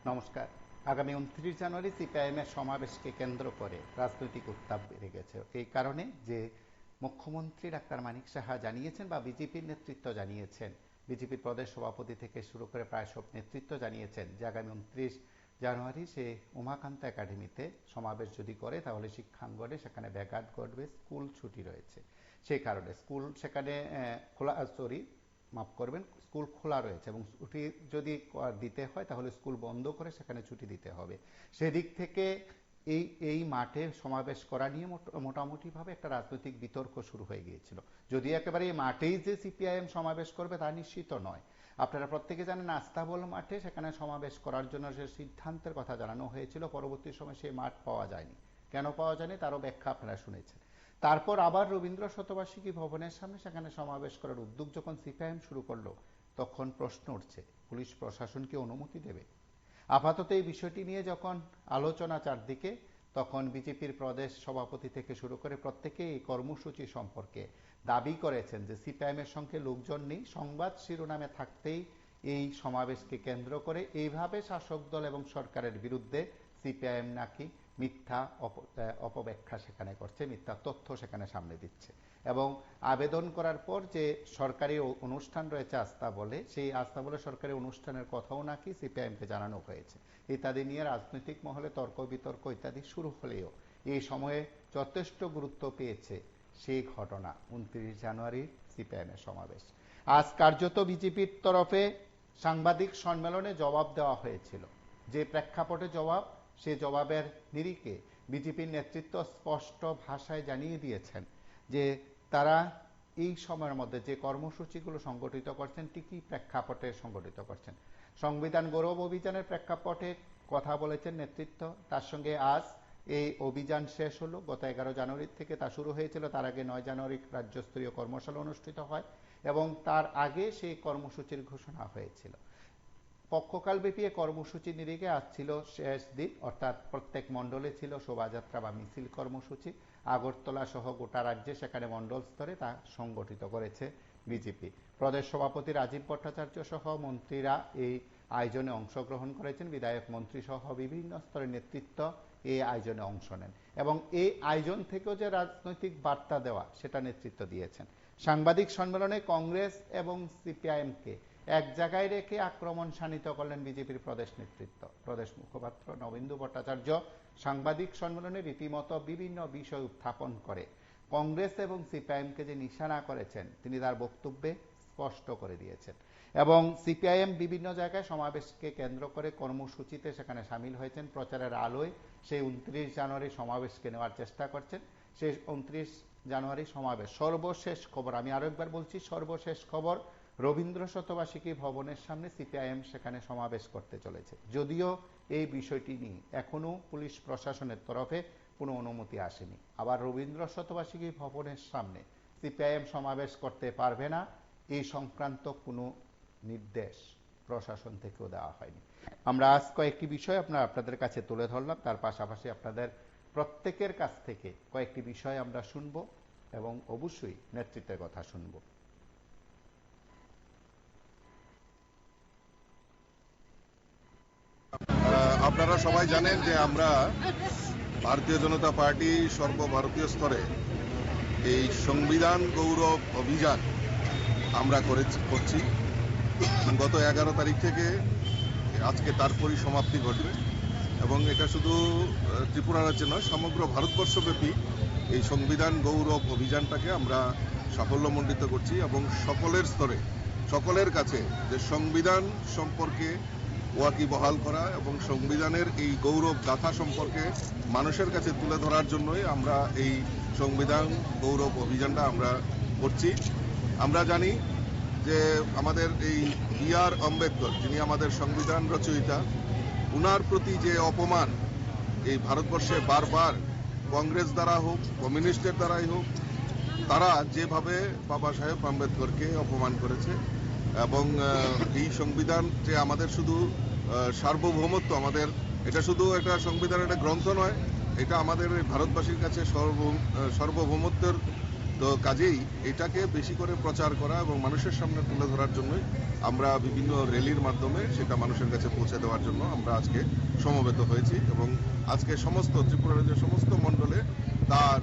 নমস্কার। আগামী ২৯ জানুয়ারি সিপিআইএমের সমাবেশকে কেন্দ্র করে রাজনৈতিক উত্তাপ বেড়ে গেছে এই কারণে যে মুখ্যমন্ত্রী ডাক্তার মানিক সাহা জানিয়েছেন বা বিজেপির নেতৃত্ব জানিয়েছেন, বিজেপির প্রদেশ সভাপতি থেকে শুরু করে প্রায় সব নেতৃত্ব জানিয়েছেন যে আগামী ২৯ জানুয়ারি সে উমাকান্ত একাডেমিতে সমাবেশ যদি করে তাহলে শিক্ষাঙ্গনে সেখানে ব্যাঘাত ঘটবে, স্কুল ছুটি রয়েছে। সেই কারণে স্কুল সেখানে খোলা, মাফ করবেন, স্কুল খোলা রয়েছে এবং ছুটি যদি দিতে হয় তাহলে স্কুল বন্ধ করে সেখানে ছুটি দিতে হবে। সেদিক থেকে এই মাঠে সমাবেশ করা নিয়ে মোটামুটিভাবে একটা রাজনৈতিক বিতর্ক শুরু হয়ে গিয়েছিল। যদি একেবারে এই মাঠেই যে সিপিআইএম সমাবেশ করবে তা নিশ্চিত নয়। আপনারা প্রত্যেকে জানেন আস্তাবল মাঠে সেখানে সমাবেশ করার জন্য যে সিদ্ধান্তের কথা জানানো হয়েছিল, পরবর্তী সময় সেই মাঠ পাওয়া যায়নি। কেন পাওয়া যায়নি তারও ব্যাখ্যা আপনারা শুনেছেন। তারপর আবার রবীন্দ্র শতবার্ষিকী ভবনের সামনে সেখানে সমাবেশ করার উদ্যোগ যখন সিপিআইএম শুরু করলো, তখন প্রশ্ন উঠছে পুলিশ প্রশাসন কি অনুমতি দেবে? আপাতত এই বিষয়টি নিয়ে যখন আলোচনা চারদিকে, তখন বিজেপির প্রদেশ সভাপতি থেকে শুরু করে প্রত্যেকে এই কর্মসূচি সম্পর্কে দাবি করেছেন যে সিপিআইএমের সঙ্গে লোকজন নেই, সংবাদ শিরোনামে থাকতেই এই সমাবেশকে কেন্দ্র করে এইভাবে শাসক দল এবং সরকারের বিরুদ্ধে সিপিআইএম নাকি মিথ্যা অপব্যাখ্যা সেখানে করছে, মিথ্যা তথ্য সেখানে সামনে দিচ্ছে। এবং আবেদন করার পর যে সরকারি অনুষ্ঠান রয়েছে আস্থা বলে, সেই আস্থা বলে সরকারি অনুষ্ঠানের কথাও নাকি সিপিআইএমকে জানানো হয়েছে। ইত্যাদি নিয়ে রাজনৈতিক মহলে তর্ক বিতর্ক ইত্যাদি শুরু হলেও এই সময়ে যথেষ্ট গুরুত্ব পেয়েছে সেই ঘটনা ২৯ জানুয়ারির সিপিআইএমের সমাবেশ। আজ কার্যত বিজেপির তরফে সাংবাদিক সম্মেলনে জবাব দেওয়া হয়েছিল। যে প্রেক্ষাপটে জবাব, সে জবাবের নিরিখে বিজেপির নেতৃত্ব স্পষ্ট ভাষায় জানিয়ে দিয়েছেন যে তারা এই সময়ের মধ্যে যে কর্মসূচিগুলো সংগঠিত করছেন ঠিক কি প্রেক্ষাপটে সংগঠিত করছেন। সংবিধান গৌরব অভিযানের প্রেক্ষাপটে কথা বলেছেন নেতৃত্ব। তার সঙ্গে আজ এই অভিযান শেষ হলো, গত ১১ জানুয়ারি থেকে তা শুরু হয়েছিল। তার আগে ৯ জানুয়ারি রাজ্যস্তরীয় কর্মশালা অনুষ্ঠিত হয় এবং তার আগে সেই কর্মসূচির ঘোষণা হয়েছিল। পক্ষকালব্যাপী কর্মসূচি নিরিখে আজ ছিল শেষ দিন, অর্থাৎ প্রত্যেক মণ্ডলে ছিল শোভাযাত্রা বা মিছিল কর্মসূচি। আগরতলা সহ গোটা রাজ্যে সেখানে মণ্ডল স্তরে তা সংগঠিত করেছে বিজেপি। প্রদেশ সভাপতি রাজীব ভট্টাচার্য সহ মন্ত্রীরা এই আয়োজনে অংশগ্রহণ করেছেন। বিধায়ক মন্ত্রী সহ বিভিন্ন স্তরের নেতৃত্ব এই আয়োজনে অংশ নেন এবং এই আয়োজন থেকেও যে রাজনৈতিক বার্তা দেওয়া সেটা নেতৃত্ব দিয়েছেন। সাংবাদিক সম্মেলনে কংগ্রেস এবং সিপিআইএমকে এক জায়গায় রেখে আক্রমণ শাণিত করলেন বিজেপির প্রদেশ নেতৃত্ব। প্রদেশ মুখপাত্র নবেন্দু ভট্টাচার্য সাংবাদিক সম্মেলনে রীতিমতো বিভিন্ন বিষয় উত্থাপন করে কংগ্রেস এবং সিপিআইএমকে যে নিশানা করেছেন তিনি তার বক্তব্যে স্পষ্ট করে দিয়েছেন। এবং সিপিআইএম বিভিন্ন জায়গায় সমাবেশকে কেন্দ্র করে কর্মসূচিতে সেখানে সামিল হয়েছেন। প্রচারের আলোয় সেই ২৯ জানুয়ারি সমাবেশকে নেওয়ার চেষ্টা করছেন। সেই ২৯ জানুয়ারি সমাবেশ সর্বশেষ খবর, আমি আরো একবার বলছি, সর্বশেষ খবর রবীন্দ্র শতবার্ষিকী ভবনের সামনে সিপিআইএম সেখানে সমাবেশ করতে চলেছে। যদিও এই বিষয়টি নিয়ে এখনো পুলিশ প্রশাসনের তরফে কোনো অনুমতি আসেনি। আবার রবীন্দ্র শতবার্ষিকী ভবনের সামনে সিপিআইএম সমাবেশ করতে পারবে না এই সংক্রান্ত কোনো নির্দেশ প্রশাসন থেকেও দেওয়া হয়নি। আমরা আজ কয়েকটি বিষয় আপনাদের কাছে তুলে ধরলাম, তার পাশাপাশি আপনাদের প্রত্যেকের কাছ থেকে কয়েকটি বিষয় আমরা শুনব এবং অবশ্যই নেতৃত্বের কথা শুনব। আপনারা সবাই জানেন যে আমরা ভারতীয় জনতা পার্টি সর্বভারতীয় স্তরে এই সংবিধান গৌরব অভিযান আমরা করছি। গত ১১ তারিখ থেকে আজকে তার পরিসমাপ্তি ঘটবে এবং এটা শুধু ত্রিপুরা রাজ্যে নয়, সমগ্র ভারতবর্ষব্যাপী এই সংবিধান গৌরব অভিযানটাকে আমরা সাফল্যমণ্ডিত করছি এবং সকলের স্তরে সকলের কাছে যে সংবিধান সম্পর্কে ওয়াকিবহাল করা এবং সংবিধানের এই গৌরব গাথা সম্পর্কে মানুষের কাছে তুলে ধরার জন্যই আমরা এই সংবিধান গৌরব অভিযানটা আমরা করছি। আমরা জানি যে আমাদের এই বি.আর. আম্বেদকর, যিনি আমাদের সংবিধান রচয়িতা, উনার প্রতি যে অপমান এই ভারতবর্ষে বারবার কংগ্রেস দ্বারা হোক কমিউনিস্টের দ্বারাই হোক, তারা যেভাবে বাবা সাহেব আম্বেদকরকে অপমান করেছে এবং এই সংবিধান যে আমাদের শুধু সার্বভৌমত্ব, আমাদের এটা শুধু একটা সংবিধান, একটা গ্রন্থ নয়, এটা আমাদের ভারতবাসীর কাছে সার্বভৌমত্বের তো কাজেই এটাকে বেশি করে প্রচার করা এবং মানুষের সামনে তুলে ধরার জন্যই আমরা বিভিন্ন র্যালির মাধ্যমে সেটা মানুষের কাছে পৌঁছে দেওয়ার জন্য আমরা আজকে সমবেত হয়েছি এবং আজকে সমস্ত ত্রিপুরা রাজ্যের সমস্ত মণ্ডলে তার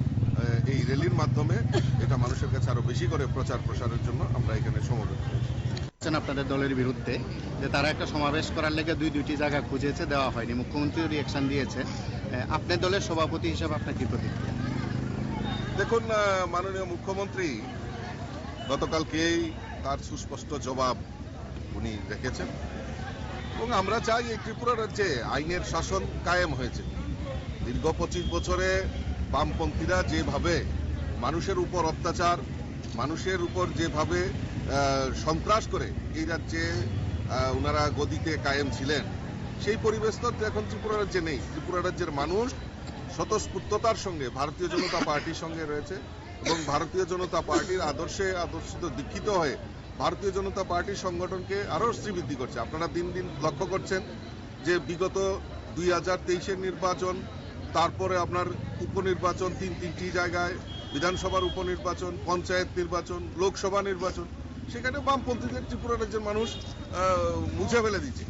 এই র্যালির মাধ্যমে এটা মানুষের কাছে আরো বেশি করে প্রচার প্রসারের জন্য আমরা এখানে সমবেত হয়েছি। আপনাদের দলের বিরুদ্ধে যে তারা একটা সমাবেশ করার লেগে দুইটি জায়গা খুঁজেছে, দেওয়া হয়নি, মুখ্যমন্ত্রীও রিঅ্যাকশন দিয়েছে, আপনার দলের সভাপতি হিসেবে আপনার কি প্রতিক্রিয়া? দেখুন, মাননীয় মুখ্যমন্ত্রী গতকালকেই তার সুস্পষ্ট জবাব উনি রেখেছেন এবং আমরা চাই এই ত্রিপুরা রাজ্যে আইনের শাসন কায়েম হয়েছে। দীর্ঘ 25 বছরে বামপন্থীরা যেভাবে মানুষের উপর অত্যাচার, মানুষের উপর যেভাবে সন্ত্রাস করে এই রাজ্যে ওনারা গদিতে কায়েম ছিলেন, সেই পরিবেশ তো এখন ত্রিপুরা রাজ্যে নেই। ত্রিপুরা রাজ্যের মানুষ স্বতঃস্ফূর্ততার সঙ্গে ভারতীয় জনতা পার্টির সঙ্গে রয়েছে এবং ভারতীয় জনতা পার্টির আদর্শিত দীক্ষিত হয়ে ভারতীয় জনতা পার্টির সংগঠনকে আরো শ্রীবৃদ্ধি করছে। আপনারা দিন দিন লক্ষ্য করছেন যে বিগত 2023-এর নির্বাচন, তারপরে আপনার উপনির্বাচন, তিনটি জায়গায় বিধানসভার উপনির্বাচন, পঞ্চায়েত নির্বাচন, লোকসভা নির্বাচন, সেখানে বামপন্থীদের ত্রিপুরা রাজ্যের মানুষ মুছে ফেলে দিচ্ছে।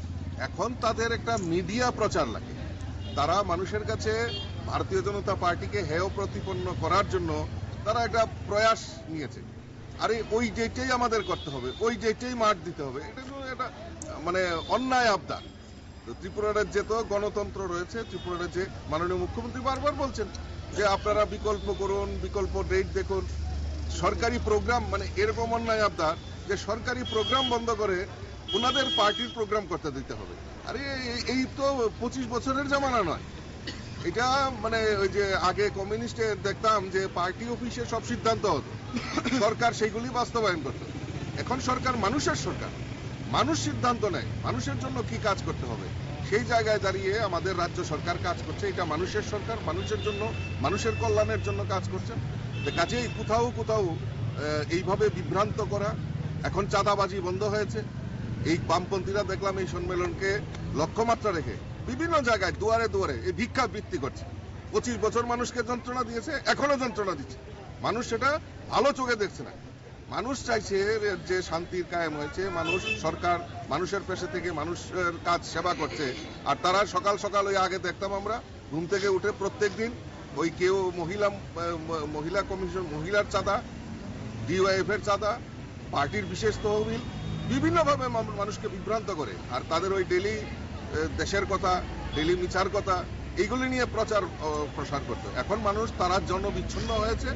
এখন তাদের একটা মিডিয়া প্রচার লাগে, তারা মানুষের কাছে ভারতীয় জনতা পার্টিকে হেয় প্রতিপন্ন করার জন্য তারা একটা প্রয়াস নিয়েছে। আরে ওই যেটাই আমাদের করতে হবে, ওই যেটাই মাঠ দিতে হবে, এটা মানে অন্যায় আবদার। ত্রিপুরা রাজ্যে তো গণতন্ত্র রয়েছে। ত্রিপুরা রাজ্যে মাননীয় মুখ্যমন্ত্রী বারবার বলছেন যে আপনারা বিকল্প করুন, বিকল্প ডেট দেখুন, সরকারি প্রোগ্রাম, মানে এরকম অন্যায় আবদার যে সরকারি প্রোগ্রাম বন্ধ করে ওনাদের পার্টির প্রোগ্রাম করতে দিতে হবে। আরে এই তো 25 বছরের জামানা নয়, এটা মানে ওই যে আগে কমিউনিস্টে দেখতাম যে পার্টি অফিসে সব সিদ্ধান্ত হতো, সরকার সেইগুলি বাস্তবায়ন করত। এখন সরকার মানুষের সরকার, মানুষ সিদ্ধান্ত নেয় মানুষের জন্য কি কাজ করতে হবে। সেই জায়গায় দাঁড়িয়ে আমাদের রাজ্য সরকার কাজ করছে, এটা মানুষের সরকার, মানুষের জন্য, মানুষের কল্যাণের জন্য কাজ করছে। কাজেই কোথাও কোথাও এইভাবে বিভ্রান্ত করা, এখন চাঁদাবাজি বন্ধ হয়েছে। এই বামপন্থীরা দেখলাম এই সম্মেলনকে লক্ষ্যমাত্রা রেখে বিভিন্ন জায়গায় দুয়ারে দুয়ারে এই ভিক্ষা বৃত্তি করছে। 25 বছর মানুষকে যন্ত্রণা দিয়েছে, এখনো যন্ত্রণা দিচ্ছে। মানুষ সেটা ভালো চোখে দেখছে না। মানুষ চাইছে যে শান্তির কায়েম হয়েছে, মানুষ, সরকার মানুষের পেশে থেকে মানুষের কাজ সেবা করছে। আর তারা সকাল সকাল ওই আগে দেখতাম আমরা ঘুম থেকে উঠে প্রত্যেকদিন ওই কেউ মহিলা কমিশন, মহিলার চাঁদা, ডিওয়াইএফ এর চাঁদা, পার্টির বিশেষ তহবিল, বিভিন্নভাবে মানুষকে বিভ্রান্ত করে। আর তাদের ওই ডেলি দেশের কথা, ডেলি মিছার কথা, এইগুলি নিয়ে প্রচার প্রসার করতে। এখন মানুষ তারা জনবিচ্ছিন্ন হয়েছে,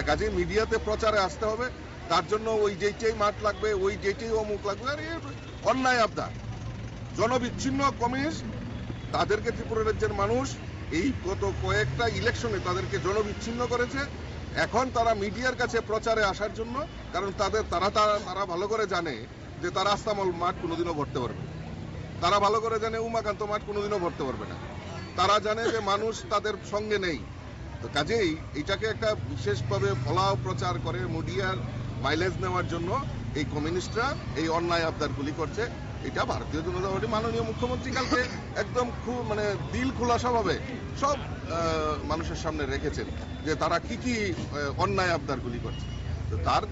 কাজে মিডিয়াতে প্রচারে আসতে হবে। তার জন্য ওই যেইটাই মাঠ লাগবে, ওই যেইটাই অমুক লাগবে, আর অন্যায় আবদার। জনবিচ্ছিন্ন কমিউনিস্ট, তাদেরকে ত্রিপুরা রাজ্যের মানুষ এই গত কয়েকটা ইলেকশনে তাদেরকে জনবিচ্ছিন্ন করেছে। এখন তারা মিডিয়ার কাছে প্রচারে আসার জন্য, কারণ তারা ভালো করে জানে যে তারা আস্তামল মাঠ কোনোদিনও ভরতে পারবে না, তারা ভালো করে জানে উমাকান্ত মাঠ কোনোদিনও ভরতে পারবে না, তারা জানে যে মানুষ তাদের সঙ্গে নেই। তো কাজেই এটাকে একটা বিশেষভাবে ফলাও প্রচার করে মিডিয়ার মাইলেজ নেওয়ার জন্য এই কমিউনিস্টরা এই অন্যায় আবদারগুলি করছে। এটা ভারতীয় জনতা পার্টি মাননীয় মুখ্যমন্ত্রী কালকে একদম খুব মানে দিল খোলাসাভাবে সব মানুষের সামনে রেখেছেন যে তারা কি কি অন্যায় আবদারগুলি করছে। তো তার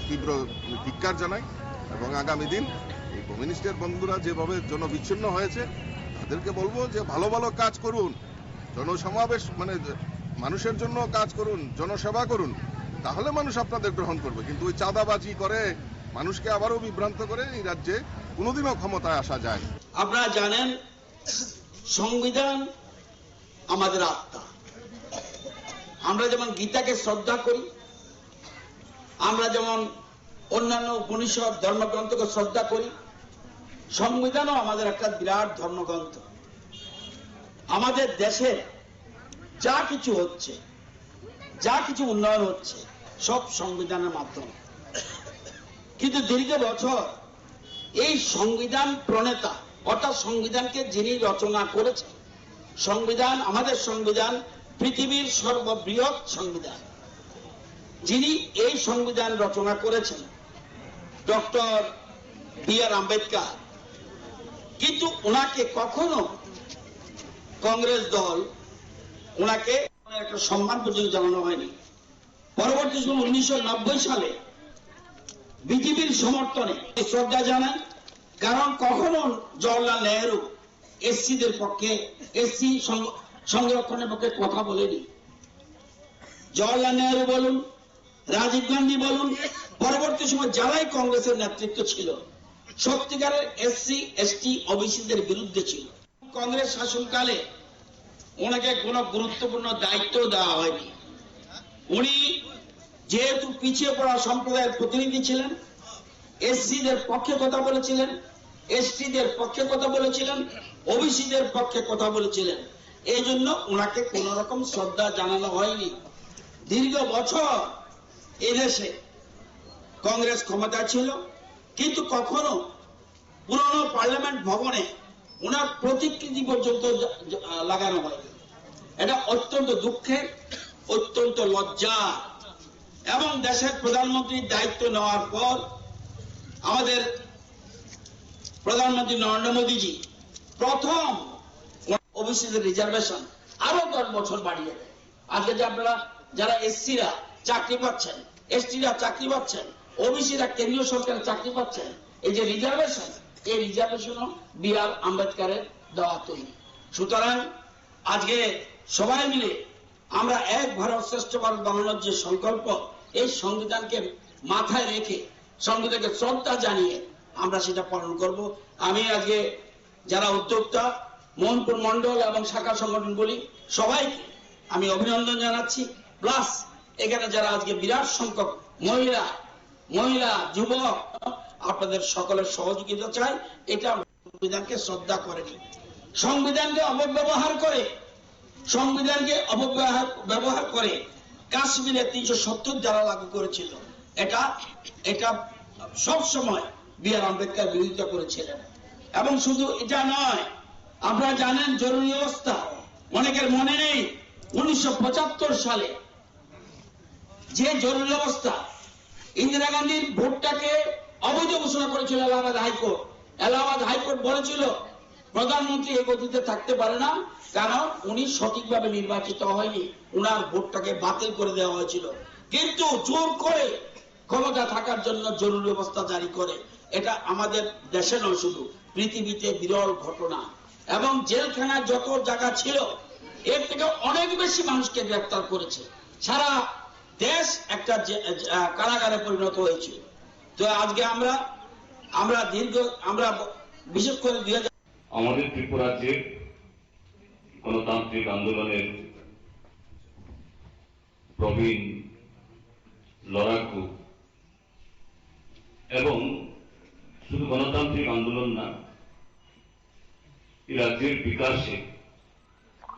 তীব্র ধিক্কার জানাই এবং আগামী দিন এই কমিউনিস্টের বন্ধুরা যেভাবে জনবিচ্ছিন্ন হয়েছে তাদেরকে বলবো যে ভালো ভালো কাজ করুন, জনসমাবেশ মানে মানুষের জন্য কাজ করুন, জনসেবা করুন, তাহলে মানুষ আপনাদের গ্রহণ করবে। কিন্তু ওই চাঁদাবাজি করে মানুষকে আবারও বিভ্রান্ত করে এই রাজ্যে কোনোদিনও ক্ষমতায় আসা যায়। আপনারা জানেন সংবিধান আমাদের আত্মা। আমরা যেমন গীতাকে শ্রদ্ধা করি, আমরা যেমন অন্যান্য উপনিষদ ধর্মগ্রন্থকে শ্রদ্ধা করি, সংবিধানও আমাদের একটা বিরাট ধর্মগ্রন্থ। আমাদের দেশে যা কিছু হচ্ছে, যা কিছু উন্নয়ন হচ্ছে, সব সংবিধানের মাধ্যমে। কিন্তু দীর্ঘ বছর এই সংবিধান প্রণেতা, অর্থাৎ সংবিধানকে যিনি রচনা করেছেন, সংবিধান, আমাদের সংবিধান পৃথিবীর সর্ববৃহৎ সংবিধান, যিনি এই সংবিধান রচনা করেছেন ডক্টর বি.আর. আম্বেদকর। কিন্তু ওনাকে কখনো কংগ্রেস দল ওনাকে একটা সম্মান পর্যন্ত জানানো হয়নি। পরবর্তী সময় 1990 সালে বিজেপির সমর্থনে শ্রদ্ধা জানান, কারণ কখনো জওয়াহরলাল নেহরু এসসিদের পক্ষে, এসসি সংরক্ষণের পক্ষে কথা বলেনি। জওয়াহরলাল নেহরু বলুন, রাজীব গান্ধী বলুন, পরবর্তী সময় যারাই কংগ্রেসের নেতৃত্ব ছিল সত্যিকারের এসসি এসটি ওবিসিদের বিরুদ্ধে ছিল। কংগ্রেস শাসনকালে ওনাকে কোনো গুরুত্বপূর্ণ দায়িত্ব দেওয়া হয়নি। উনি যেহেতু পিছিয়ে পড়া সম্প্রদায়ের প্রতিনিধি ছিলেন, এসসিদের পক্ষে কথা বলেছিলেন, এসটিদের পক্ষে কথা বলেছিলেন, ওবিসিদের পক্ষে কথা বলেছিলেন, এই জন্য ওনাকে কোন রকম শ্রদ্ধা জানানো হয়নি। দীর্ঘ বছর এদেশে কংগ্রেস ক্ষমতা ছিল, কিন্তু কখনো পুরনো পার্লামেন্ট ভবনে ওনার প্রতিকৃতি পর্যন্ত লাগানো হয়নি। এটা অত্যন্ত দুঃখের, অত্যন্ত লজ্জা। এবং দেশের প্রধানমন্ত্রীর দায়িত্ব নেওয়ার পর আমাদের প্রধানমন্ত্রী নরেন্দ্র মোদীজি প্রথম ওবিসিদের রিজার্ভেশন আরো 10 বছর বাড়িয়ে দেয়। আজকে যে আপনারা যারা এসসিরা চাকরি পাচ্ছেন, এসটিরা চাকরি পাচ্ছেন, ওবিসিরা কেন্দ্রীয় সরকারের চাকরি পাচ্ছেন, এই যে রিজার্ভেশন, এই রিজার্ভেশনও বি.আর. আম্বেদকরের দেওয়া তৈরি। সুতরাং আজকে সবাই মিলে আমরা এক ভারত শ্রেষ্ঠ ভারত বানানোর যে সংকল্প, এই সংবিধানকে মাথায় রেখে, সংবিধানকে শ্রদ্ধা জানিয়ে আমরা সেটা পালন করব। আমি আজকে যারা উদ্যোক্তা, মোহনপুর মন্ডল এবং শাখা সংগঠনগুলি সবাইকে আমি অভিনন্দন জানাচ্ছি। প্লাস এখানে যারা আজকে বিরাট সংখ্যক মহিলা যুবক, আপনাদের সকলের সহযোগিতা চাই। এটা সংবিধানকে শ্রদ্ধা করেনি, সংবিধানকে অপব্যবহার করে কাশ্মীরে 370 ধারা লাগু করেছিল। এটা সব সময় বি.আর. আম্বেদকর বিরোধিতা করেছিলেন। এবং শুধু এটা নয়, আপনারা জানেন জরুরি অবস্থা অনেকের মনে নেই, 1975 সালে যে জরুরি অবস্থা, ইন্দিরা গান্ধীর ভোটটাকে অবৈধ ঘোষণা করেছিল এলাহাবাদ হাইকোর্ট। এলাহাবাদ হাইকোর্ট বলেছিল প্রধানমন্ত্রী এই গতিতে থাকতে পারে না, কারণ উনি সঠিকভাবে নির্বাচিত হয়নি, উনার ভোটটাকে বাতিল করে দেওয়া হয়েছিল। কিন্তু জোর করে ক্ষমতা থাকার জন্য জরুরি অবস্থা জারি করে, এটা আমাদের দেশে নয়, শুধু পৃথিবীতে বিরল ঘটনা। এবং জেলখানার যত জায়গা ছিল এর থেকে অনেক বেশি মানুষকে গ্রেফতার করেছে। সারা দেশ একটা কারাগারে পরিণত হয়েছিল। তো আজকে আমরা বিশেষ করে আমাদের ত্রিপুরাতে গণতান্ত্রিক আন্দোলনের প্রবীণ লড়াকু, এবং শুধু গণতান্ত্রিক আন্দোলন না, এই রাজ্যের বিকাশে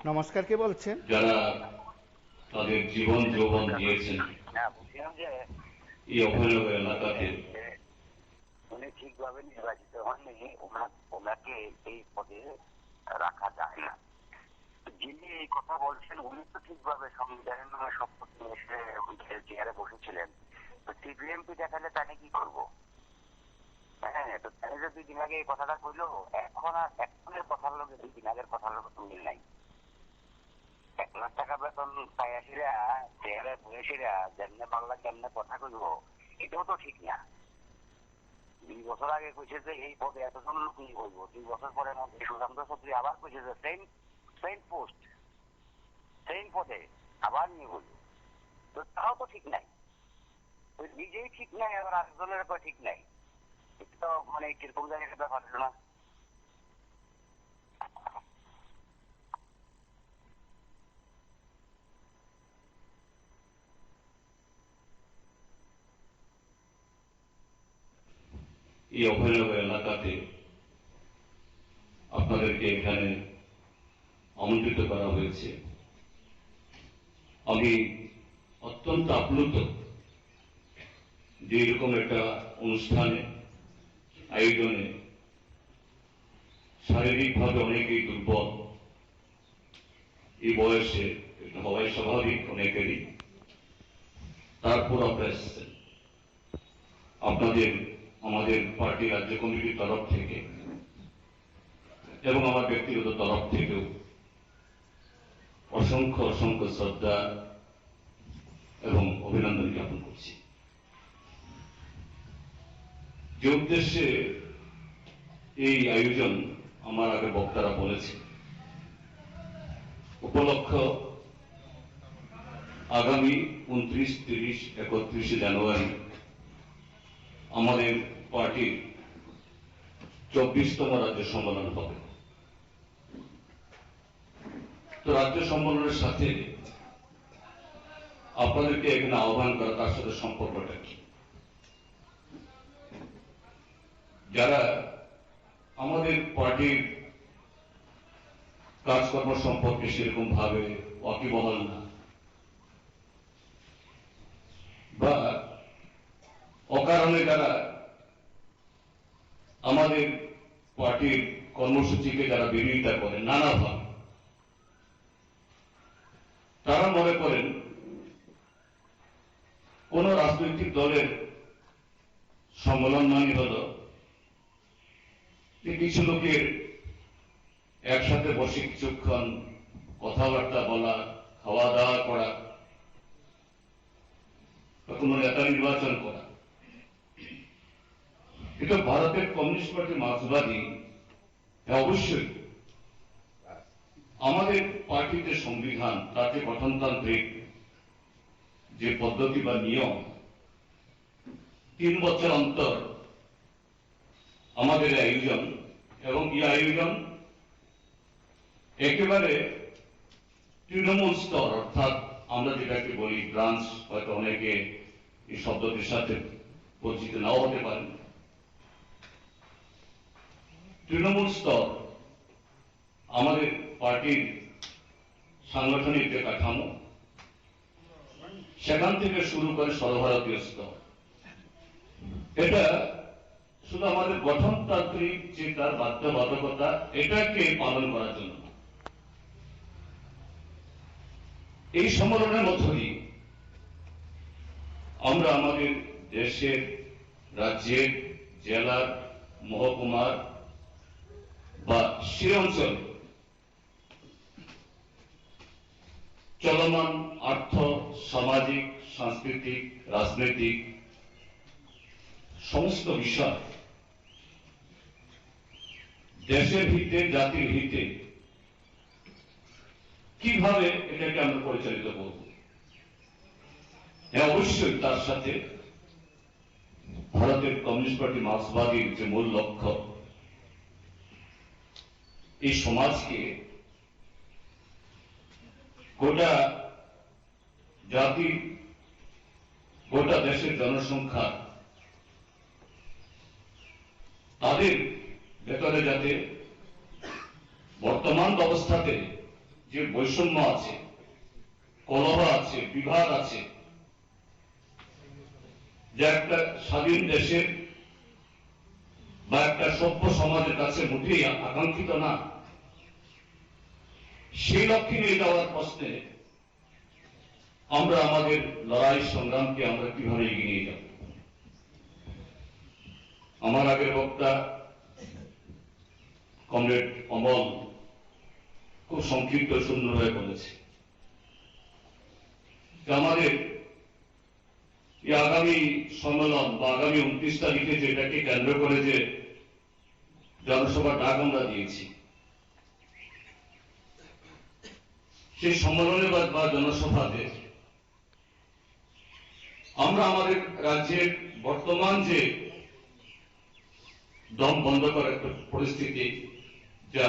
নমস্কার, কে বলছেন? যারা তাদের জীবন যৌবন দিয়েছেন এই অভয়নগর এলাকাতে, উনি ঠিকভাবে নির্বাচিত হননি, ওনাকে এই পদে রাখা যায় না। যিনি এই কথা বলছেন উনি তো ঠিকভাবে সংবিধানের নামে শপথ নিয়ে এসে চেয়ারে বসেছিলেন। তো টিপিএমপি দেখালে তাকে কি করবো? হ্যাঁ, তো তাহলে যে 2 দিন আগে এই কথাটা কইলো, এখনের কথার লোক 2 দিন আগের কথার লোক তো মিল নাই। 1 লাখ টাকা বেতন পাইয়াছিরা চেয়ারে বসেছিরা যেমনে পাল্লা কেমনে কথা কইব, এটাও তো ঠিক না। 2 বছর আগে কইছে যে এই পদে এতজন লোক নিয়ে করবো, 2 বছর পরে মন্ত্রী সুশান্ত চৌধুরী আবার কইছে যে সেম পোস্ট সেম পদে আবার নিয়ে করবো। তো তাও তো ঠিক নাই, নিজেই ঠিক নাই, আবার আরেকজনের উপর ঠিক নাই। এটা তো মানে কিরকম জায়গায় ব্যাপার ছিল না। এই অভয়নগর এলাকাতে আপনাদেরকে এখানে আমন্ত্রিত করা হয়েছে। আমি অত্যন্ত আপ্লুত যে এরকম একটা অনুষ্ঠানে আয়োজনে শারীরিকভাবে অনেকেই দুর্বল, এই বয়সে এটা হওয়াই স্বাভাবিক অনেকেরই, তারপর আপনারা এসেছেন। আপনাদের আমাদের পার্টি রাজ্য কমিটির তরফ থেকে এবং আমার ব্যক্তিগত তরফ থেকেও অসংখ্য অসংখ্য শ্রদ্ধা এবং অভিনন্দন জ্ঞাপন করছি। যে উদ্দেশ্যে এই আয়োজন আমার আগে বক্তারা বলেছে, উপলক্ষ আগামী 29, 30, 31 জানুয়ারি আমাদের পার্টির 24তম রাজ্য সম্মেলন হবে। তো রাজ্য সম্মেলনের সাথে আপনাদেরকে এখানে আহ্বান করা, তার সাথে সম্পর্কটা কি? যারা আমাদের পার্টির কাজকর্ম সম্পর্কে সেরকম ভাবে ওয়াকিবহাল না, বা অকারণে যারা আমাদের পার্টির কর্মসূচিকে যারা বিরোধিতা করেন নানাভাবে, তারা মনে করেন কোন রাজনৈতিক দলের সম্মেলন মানে হল কিছু লোকের একসাথে বসে কিছুক্ষণ কথাবার্তা বলা, খাওয়া দাওয়া করা, বা কোন নেতা নির্বাচন করা। এটা ভারতের কমিউনিস্ট পার্টি মার্ক্সবাদী, অবশ্যই আমাদের পার্টির যে সংবিধান, তার যে গঠনতান্ত্রিক যে পদ্ধতি বা নিয়ম, 3 বছর অন্তর আমাদের আয়োজন, এবং এই আয়োজন একেবারে তৃণমূল স্তর, অর্থাৎ আমরা যেটাকে বলি ব্রাঞ্চ, হয়তো অনেকে এই শব্দটির সাথে পরিচিত নাও হতে পারেন, তৃণমূল স্তর আমাদের পার্টির সাংগঠনিক যে কাঠামো, সেখান থেকে শুরু করে সর্বভারতীয় স্তর। এটা শুধু আমাদের গঠনতান্ত্রিক যে তার বাধ্যবাধকতা, এটাকে পালন করার জন্য এই সম্মেলনের মধ্য দিয়ে আমরা আমাদের দেশের, রাজ্যের, জেলার, মহকুমার বা সে অঞ্চল চলমান আর্থ, সামাজিক, সাংস্কৃতিক, রাজনৈতিক সমস্ত বিষয় দেশের হিতে, জাতির হিতে কিভাবে এটাকে আমরা পরিচালিত করব, অবশ্যই তার সাথে ভারতের কমিউনিস্ট পার্টি মার্ক্সবাদীর যে মূল লক্ষ্য, এই সমাজকে, গোটা জাতি, গোটা দেশের জনসংখ্যা, তাদের ভেতরে যাতে বর্তমান অবস্থাতে যে বৈষম্য আছে, কলহ আছে, বিভাগ আছে, যে একটা স্বাধীন দেশের বা একটা সভ্য সমাজের কাছে মোটেই আকাঙ্ক্ষিত না, সেই লক্ষ্যে নিয়ে যাওয়ার প্রশ্নে আমরা আমাদের লড়াই সংগ্রামকে আমরা কিভাবে এগিয়ে নিয়ে যাব। আমার আগের বক্তা কমরেড অমল খুব সংক্ষিপ্ত সুন্দরভাবে বলেছে যে আমাদের এই আগামী সম্মেলন বা আগামী 29 তারিখে যেটাকে কেন্দ্র করে যে জনসভার ডাক আমরা দিয়েছি, সেই সম্মেলনে বা জনসভাতে আমরা আমাদের রাজ্যের বর্তমান যে দম বন্ধ করার একটা পরিস্থিতি যা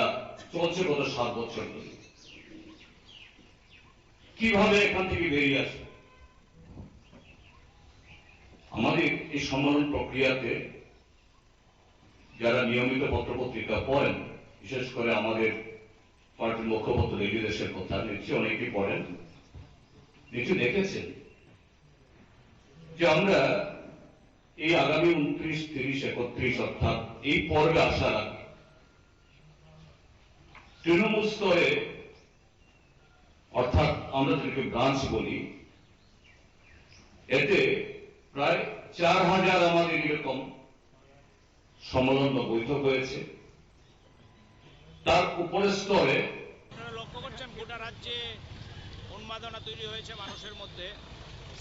চলছে গত 7 বছর ধরে, কিভাবে এখান থেকে বেরিয়ে আসবে। আমাদের এই সম্মেলন প্রক্রিয়াতে যারা নিয়মিত পত্রপত্রিকা পড়েন, বিশেষ করে আমাদের পার্টির মুখপত্র এই দেশের কথা নিশ্চয়ই অনেকেই পড়েন, নিশ্চয়ই দেখেছেন যে আমরা এই আগামী 29, 30, 31 অর্থাৎ এই পর্বে আসার আগে তৃণমূল স্তরে, অর্থাৎ আমরা যেটাকে ব্রাঞ্চ বলি, এতে প্রায় 4000 আমাদের এরকম সম্মেলন বা বৈঠক হয়েছে। তার উপরের স্তরে গোটা রাজ্যে উন্মাদনা তৈরি হয়েছে মানুষের মধ্যে।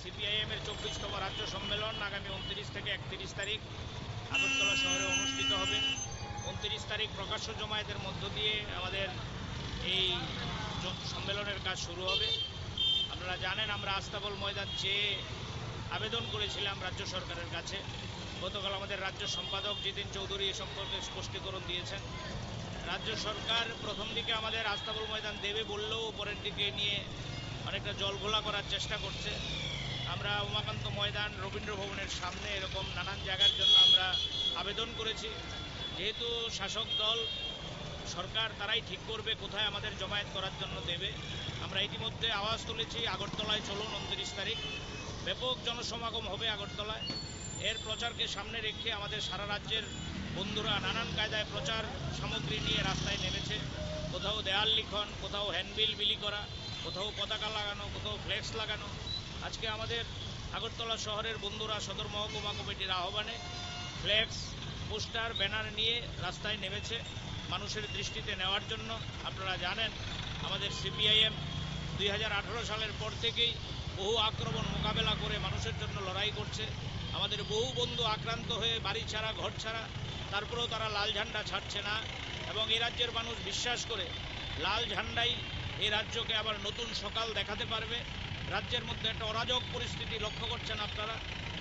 সিপিআইএম এর 24তম রাজ্য সম্মেলন আগামী 29 থেকে 31 তারিখ আগরতলা শহরে অনুষ্ঠিত হবে। 29 তারিখ প্রকাশ্য জমায়েতের মধ্য দিয়ে আমাদের এই সম্মেলনের কাজ শুরু হবে। আপনারা জানেন আমরা আস্তাবল ময়দান চেয়ে আবেদন করেছিলাম রাজ্য সরকারের কাছে। গতকাল আমাদের রাজ্য সম্পাদক জিতেন চৌধুরী এ সম্পর্কে স্পষ্টীকরণ দিয়েছেন। রাজ্য সরকার প্রথম দিকে আমাদের আস্তাবল ময়দান দেবে বললেও পরের দিকে নিয়ে অনেকটা জলঘোলা করার চেষ্টা করছে। আমরা উমাকান্ত ময়দান, রবীন্দ্র ভবনের সামনে এরকম নানান জায়গার জন্য আমরা আবেদন করেছি। যেহেতু শাসক দল সরকার তারাই ঠিক করবে কোথায় আমাদের জমায়েত করার জন্য দেবে। আমরা ইতিমধ্যে আওয়াজ তুলেছি আগরতলায় চলুন 29 তারিখ ব্যাপক জনসমাগম হবে আগরতলায়। এর প্রচারকে সামনে রেখে আমাদের সারা রাজ্যের বন্ধুরা নানান কায়দায় প্রচার সামগ্রী নিয়ে রাস্তায় নেমেছে। কোথাও দেয়াল লিখন, কোথাও হ্যান্ডবিল বিলি করা, কোথাও পতাকা লাগানো, কোথাও ফ্লেক্স লাগানো। আজকে আমাদের আগরতলা শহরের বন্ধুরা সদর মহকুমা কমিটির আহ্বানে ফ্লেক্স, পোস্টার, ব্যানার নিয়ে রাস্তায় নেমেছে মানুষের দৃষ্টিতে নেওয়ার জন্য। আপনারা জানেন আমাদের সিপিআইএম 2018 সালের পর থেকেই বহু আক্রমণ মোকাবেলা করে মানুষের জন্য লড়াই করছে। আমাদের বহু বন্ধু আক্রান্ত হয়ে বাড়ি ছাড়া, ঘর ছাড়া, তারপরেও তারা লাল ঝান্ডা ছাড়ছে না। এবং এই রাজ্যের মানুষ বিশ্বাস করে লাল ঝান্ডাই এই রাজ্যকে আবার নতুন সকাল দেখাতে পারবে। রাজ্যের মধ্যে একটা অরাজক পরিস্থিতি লক্ষ্য করছেন আপনারা।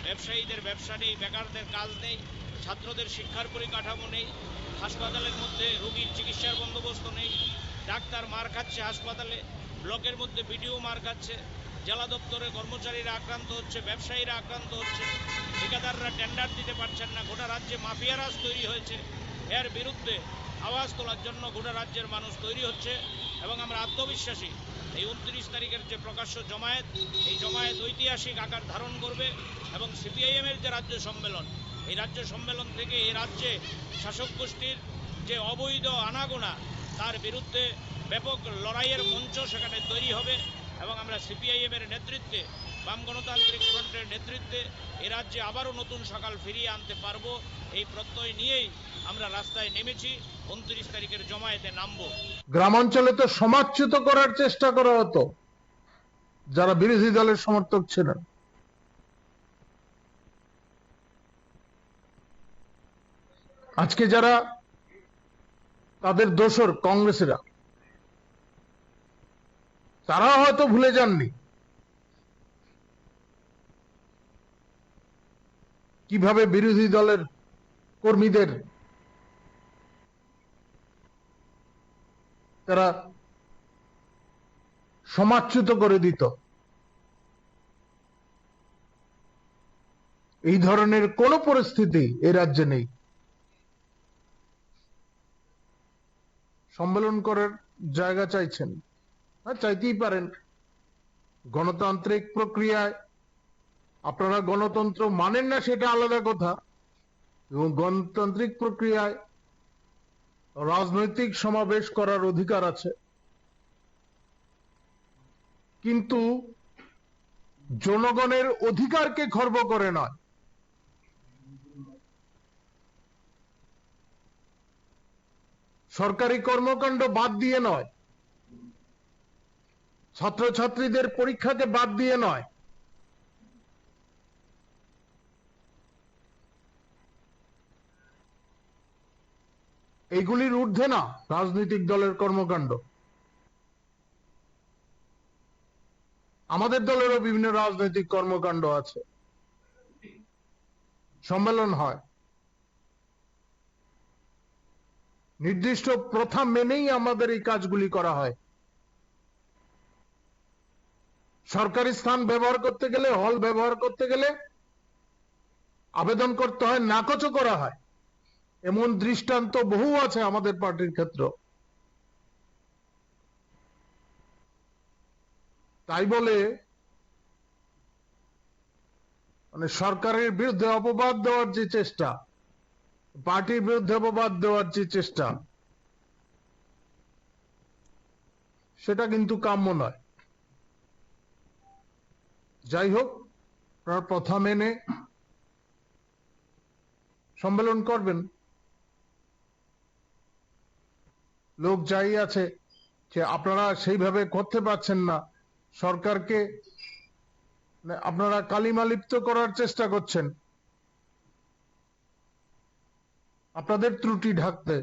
ব্যবসায়ীদের ব্যবসা নেই, বেকারদের কাজ নেই, ছাত্রদের শিক্ষার পরিকাঠামো নেই, হাসপাতালের মধ্যে রোগীর চিকিৎসার বন্দোবস্ত নেই, ডাক্তার মার খাচ্ছে হাসপাতালে, ব্লকের মধ্যে বিডিও মার খাচ্ছে, জেলা দপ্তরের কর্মচারীরা আক্রান্ত হচ্ছে, ব্যবসায়ীরা আক্রান্ত হচ্ছে, ঠিকাদাররা টেন্ডার দিতে পারছেন না। গোটা রাজ্যে মাফিয়া রাজ তৈরি হয়েছে। এর বিরুদ্ধে আওয়াজ তোলার জন্য গোটা রাজ্যের মানুষ তৈরি হচ্ছে এবং আমরা আত্মবিশ্বাসী এই 29 তারিখের যে প্রকাশ্য জমায়েত, এই জমায়েত ঐতিহাসিক আকার ধারণ করবে এবং সিপিআইএমের যে রাজ্য সম্মেলন, এই রাজ্য সম্মেলন থেকে এই রাজ্যে শাসক গোষ্ঠীর যে অবৈধ আনাগোনা তার বিরুদ্ধে ব্যাপক লড়াইয়ের মঞ্চ সেখানে তৈরি হবে এবং আমরা সিপিআইএমের নেতৃত্বে, বাম গণতান্ত্রিক ফ্রন্টের নেতৃত্বে এ রাজ্যে আবারও নতুন সকাল ফিরিয়ে আনতে পারবো এই প্রত্যয় নিয়েই আমরা রাস্তায় নেমেছি। 29 তারিখের জমায়েতে নামবো। গ্রামাঞ্চলে তো সমাজচ্যুত করার চেষ্টা করা হতো যারা বিরোধী দলের সমর্থক ছিলেন। আজকে যারা তাদের দোসর কংগ্রেসীরা, তারা হয়তো ভুলে যাননি কিভাবে বিরোধী দলের কর্মীদের তারা সমাজচ্যুত করে দিত। এই ধরনের কোন পরিস্থিতি এই রাজ্যে নেই। সম্মেলন করার জায়গা চাইছেন, চাইতেই পারেন। গণতান্ত্রিক প্রক্রিয়ায় আপনারা গণতন্ত্র মানেন না সেটা আলাদা কথা, এবং গণতান্ত্রিক প্রক্রিয়ায় রাজনৈতিক সমাবেশ করার অধিকার আছে, কিন্তু জনগণের অধিকারকে খর্ব করে নয়। সরকারি কর্মকাণ্ড বাদ দিয়ে নয়, ছাত্রছাত্রীদের পরীক্ষাকে বাদ দিয়ে নয়, এইগুলির ঊর্ধ্বে না রাজনৈতিক দলের কর্মকাণ্ড। আমাদের দলেরও বিভিন্ন রাজনৈতিক কর্মকাণ্ড আছে, সম্মেলন হয়, নির্দিষ্ট প্রথা মেনেই আমাদের এই কাজগুলি করা হয়। সরকারি স্থান ব্যবহার করতে গেলে, হল ব্যবহার করতে গেলে আবেদন করতে হয়, নাকচও করা হয়। এমন দৃষ্টান্ত বহু আছে আমাদের পার্টির ক্ষেত্র। তাই বলে মানে সরকারের বিরুদ্ধে অপবাদ দেওয়ার যে চেষ্টা, পার্টির বিরুদ্ধে অপবাদ দেওয়ার যে চেষ্টা, সেটা কিন্তু কাম্য নয়। যাই হোক, আপনার প্রথা মেনে সম্মেলন করবেন। লোক যাই আছে যে আপনারা সেইভাবে করতে পারছেন না, সরকারকে আপনারা কালিমালিপ্ত করার চেষ্টা করছেন আপনাদের ত্রুটি ঢাকতে,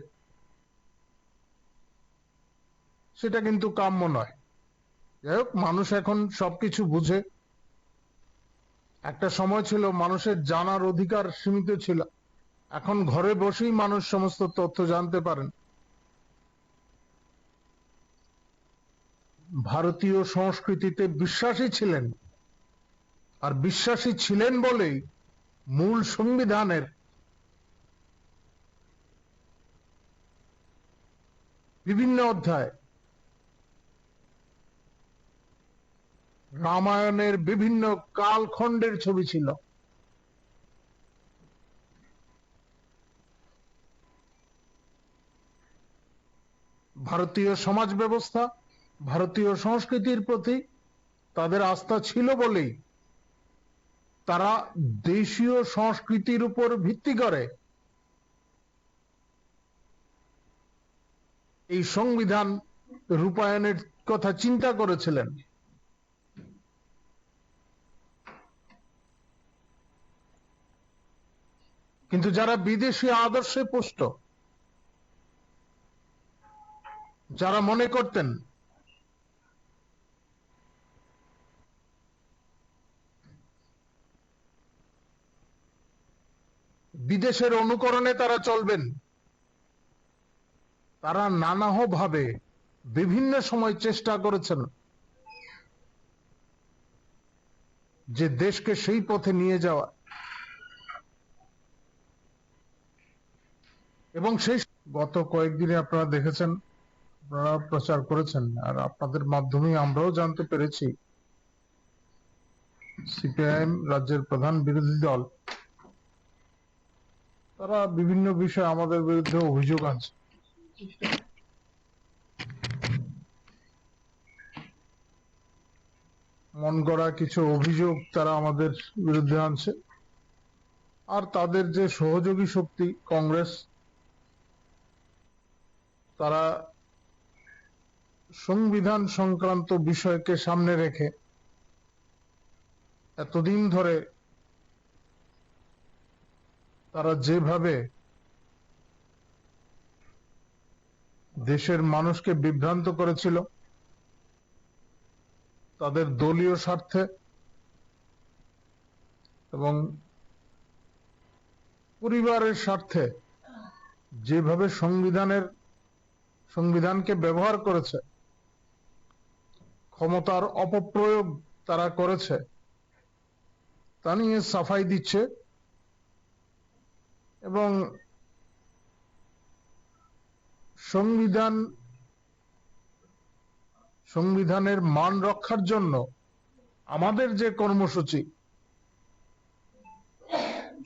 সেটা কিন্তু কাম্য নয়। যাই হোক, মানুষ এখন সবকিছু বুঝে। একটা সময় ছিল মানুষের জানার অধিকার সীমিত ছিল, এখন ঘরে বসেই মানুষ সমস্ত তথ্য জানতে পারেন। ভারতীয় সংস্কৃতিতে বিশ্বাসী ছিলেন, আর বিশ্বাসী ছিলেন বলেই মূল সংবিধানের বিভিন্ন অধ্যায়, রামায়ণের বিভিন্ন কালখণ্ডের ছবি ছিল। ভারতীয় সমাজ ব্যবস্থা, ভারতীয় সংস্কৃতির প্রতি তাদের আস্থা ছিল বলেই তারা দেশীয় সংস্কৃতির উপর ভিত্তি করে এই সংবিধান রূপায়ণের কথা চিন্তা করেছিলেন। কিন্তু যারা বিদেশি আদর্শে পুষ্ট, যারা মনে করতেন বিদেশের অনুকরণে তারা চলবেন, তারা নানাভাবে বিভিন্ন সময় চেষ্টা করেছেন যে দেশকে সেই পথে নিয়ে যাওয়া, এবং সেই গত কয়েকদিনে আপনারা দেখেছেন, আপনারা প্রচার করেছেন, আর আপনাদের মাধ্যমে আমরাও জানতে পেরেছি, সিপিআইএম রাজ্যের প্রধান বিরোধী দল তারা বিভিন্ন বিষয়ে আমাদের বিরুদ্ধে অভিযোগ আনছে। মন গড়া কিছু অভিযোগ তারা আমাদের বিরুদ্ধে আনছে, আর তাদের যে সহযোগী শক্তি কংগ্রেস, তারা সংবিধান সংক্রান্ত বিষয়কে সামনে রেখে এতদিন ধরে তারা যেভাবে দেশের মানুষকে বিভ্রান্ত করেছিল তাদের দলীয় স্বার্থে এবং পরিবারের স্বার্থে, যেভাবে সংবিধানকে ব্যবহার করেছে, ক্ষমতার অপপ্রয়োগ তারা করেছে, তা নিয়ে সাফাই দিচ্ছে এবং সংবিধানের মান রক্ষার জন্য আমাদের যে কর্মসূচি,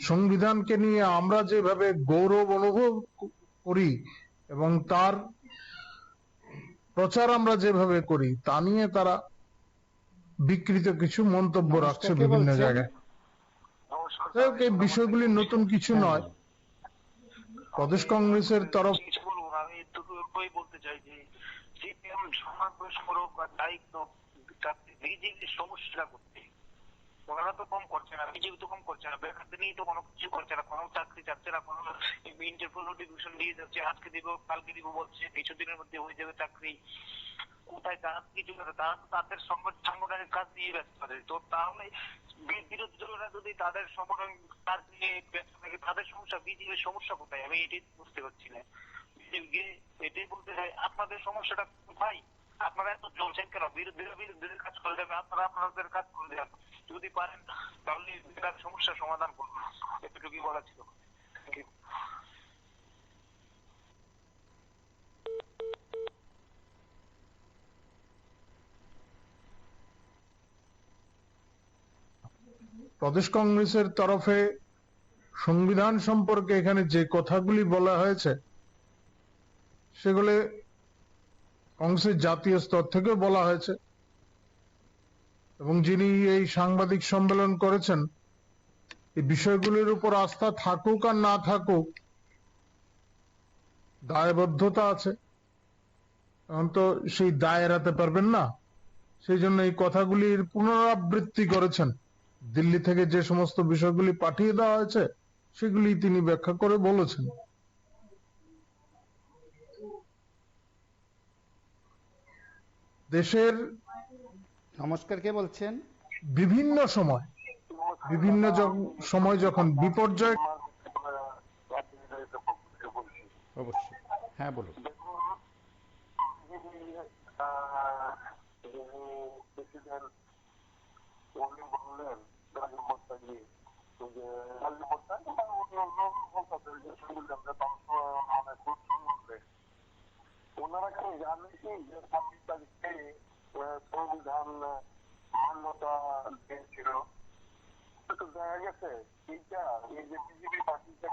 সংবিধানকে নিয়ে আমরা যেভাবে গৌরব অনুভব করি এবং তার প্রচার আমরা যেভাবে করি, তা নিয়ে তারা বিকৃত কিছু মন্তব্য রাখছে বিভিন্ন জায়গায়। এই বিষয়গুলি নতুন কিছু নয়। প্রদেশ কংগ্রেসের তরফ আমি এটুকুই বলতে চাই যে সিপিএম সমাবেশ করুক বা দায়িত্ব বিজেপির সমস্যা করতে, ওনারা তো কম করছে না, বিজেপি তো কম করছে না, বেকারদের নিয়ে তো কোনো কিছু করছে না, কোনো চাকরি চাচ্ছে না, কোনো ইন্টারভিউ নোটিফিকেশন দিয়ে যাচ্ছে, আজকে দিব কালকে দিব বলছে, কিছুদিনের মধ্যে হয়ে যাবে চাকরি। কোথায় তারা কিছু করে, তারা তো তাদের সাংগঠনিক কাজ নিয়ে ব্যস্ত আছে। তো তাহলে বিরোধী দলরা যদি তাদের সাংগঠনিক কাজ নিয়ে ব্যস্ত থাকে, তাদের সমস্যা, বিজেপির সমস্যা কোথায়? আমি এটাই বুঝতে পারছি না। বিজেপিকে এটাই বলতে চাই, আপনাদের সমস্যাটা কোথায়? আপনারা এত চলছেন কেন? বিরোধীরা বিরোধীদের কাজ করে যাবে, আপনারা আপনাদের কাজ করে যান। যদি পারেন তাহলে সমস্যার সমাধান করুন। এতটুকুই বলা ছিল। Thank you. প্রদেশ কংগ্রেসের তরফে সংবিধান সম্পর্কে এখানে যে কথাগুলি বলা হয়েছে সেগুলো কংগ্রেসের জাতীয় স্তর থেকে বলা হয়েছে, এবং যিনি এই সাংবাদিক সম্মেলন করেছেন, এই বিষয়গুলির উপর আস্থা থাকুক আর না থাকুক, দায়বদ্ধতা আছে এখন তো সেই দায় এড়াতে পারবেন না, সেই জন্য এই কথাগুলির পুনরাবৃত্তি করেছেন। দিল্লি থেকে যে সমস্ত বিষয়গুলি পাঠিয়ে দেওয়া হয়েছে সেগুলি তিনি ব্যাখ্যা করে বলেছেন। দেশের নমস্কার, কে বলছেন? বিভিন্ন সময় যখন বিপর্যয়, অবশ্যই, হ্যাঁ বলুন। ওনারা কি জানেন কি যে 26 তারিখে সংবিধান মান্যতা দিয়েছিল? তো দেখা গেছে এইটা এই যে বিজেপি পার্টিতে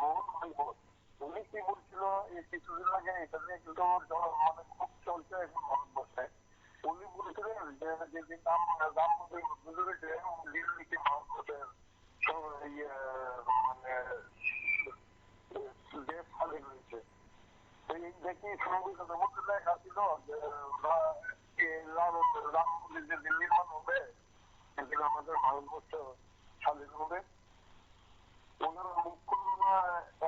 মোহন ভাই ভোট, উনি কি বলছিল এই কিছুদিন আগে, এটা নিয়ে কিন্তু মানে খুব চলছে এখন ভারতবর্ষে। উনি বলছিলেন যে যেদিন রাম মন্দির উদ্বোধন হয়েছে দিল্লিকে ভারতবর্ষের মানে দেশ স্বাধীন হয়েছে। দেখি সংবিধানের মধ্যে লেখা ছিল যে রাম মন্দির যে দিল্লি নির্মাণ হবে সেদিন আমাদের ভারতবর্ষ স্বাধীন হবে। ওনারা মুখ্য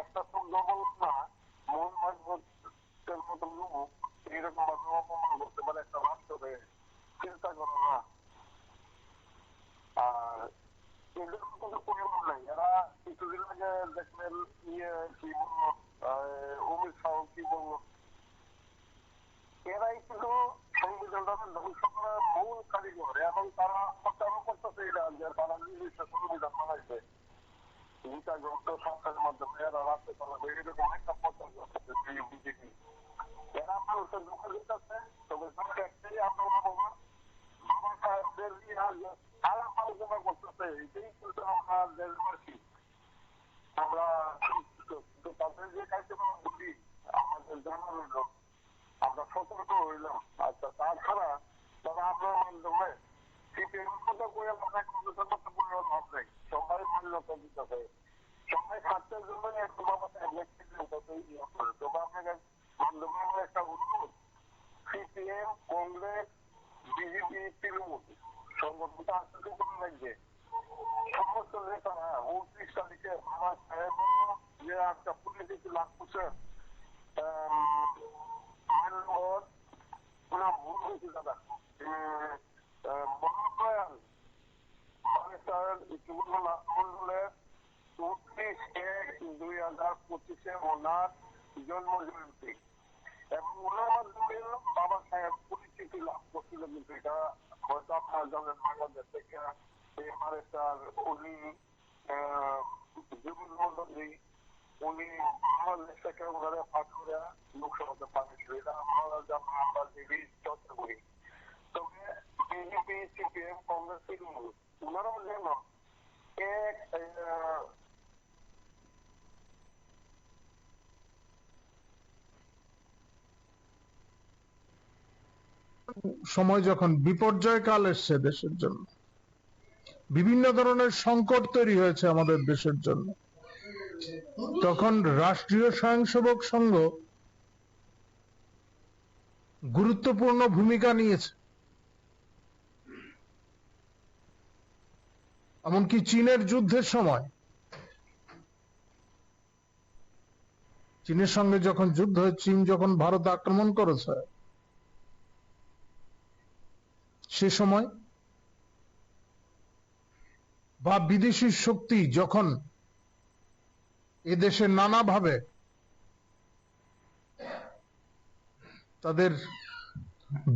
একটা শব্দ বলুন না, মোহন ভাগবতের মতো লোক এইরকম ভাবে অপমান করতে পারে একটা রাষ্ট্রকে, চিন্তা করো না। আর এদের মতো পরিমাণ নাই। এরা কিছুদিন আগে দেখলেন কি বলবো, অমিত শাহ কি বলবো, এরাই কিন্তু সংবিধানটাকে ধ্বংস করার মূল কারিগর। এবং তারা প্রচারও করতেছে এটা যে তারা নিজস্ব সংবিধান বানাইছে, গীতা গ্রন্থ সরকারের মাধ্যমে এরা রাখতে পারবে, এরকম একটা প্রচার করতেছে বিজেপি। এরা মানুষের দুঃখ দিতেছে। তবে একটাই আমরা বাবা সাহেবদের আলাপ আলোচনা করতেছে, এটাই কিন্তু আমরা দেশবাসী আমরা তাদের যে কার্যক্রম বুঝি আমাদের জানানোর লোক আমরা সতর্ক হইলাম। আচ্ছা, তাছাড়া তারা আপনার মাধ্যমে সিপিএম কথা করে অনেক মানুষের মধ্যে কোনো লাভ নেই, সবাই মান্যতা দিতে হবে, সবাই স্বার্থের জন্য একটু বাবা তবে আপনাকে মাধ্যমে আমার একটা অনুরোধ, সিপিএম, কংগ্রেস, বিজেপি, তৃণমূল সংগঠনটা আসলে কোনো লাগবে সমস্ত নেতারা 29 তারিখে বাবা সাহেব যে একটা পরিচিতি লাভ করছে ভুল হয়েছে দাদা, মনোনয়ন মন্ডলের 29/1/2025 ওনার জন্ম জয়ন্তী এবং ওনার মাধ্যমে বাবা সাহেব পরিচিতি লাভ করছিল। কিন্তু এটা হয়তো আপনারা জানেন বাংলাদেশ থেকে উনি জীবন মন্ডলী উনি বাংলাদেশ থেকে ওনারা পাঠ করে লোকসভাতে পাঠিয়েছিল। এটা আমরা জানা, আমরা দেখি চর্চা করি। তবে বিজেপি, সিপিএম, কংগ্রেস, তৃণমূল ওনারাও যেন এক সময় যখন বিপর্যয় কাল এসছে দেশের জন্য, বিভিন্ন ধরনের সংকট তৈরি হয়েছে আমাদের দেশের জন্য, তখন রাষ্ট্রীয় স্বয়ংসেবক সংঘ গুরুত্বপূর্ণ ভূমিকা নিয়েছে। এমনকি চীনের যুদ্ধের সময়, চীনের সঙ্গে যখন যুদ্ধ হয়, চীন যখন ভারত আক্রমণ করেছে, সে সময় বা বিদেশি শক্তি যখন এদেশে নানাভাবে তাদের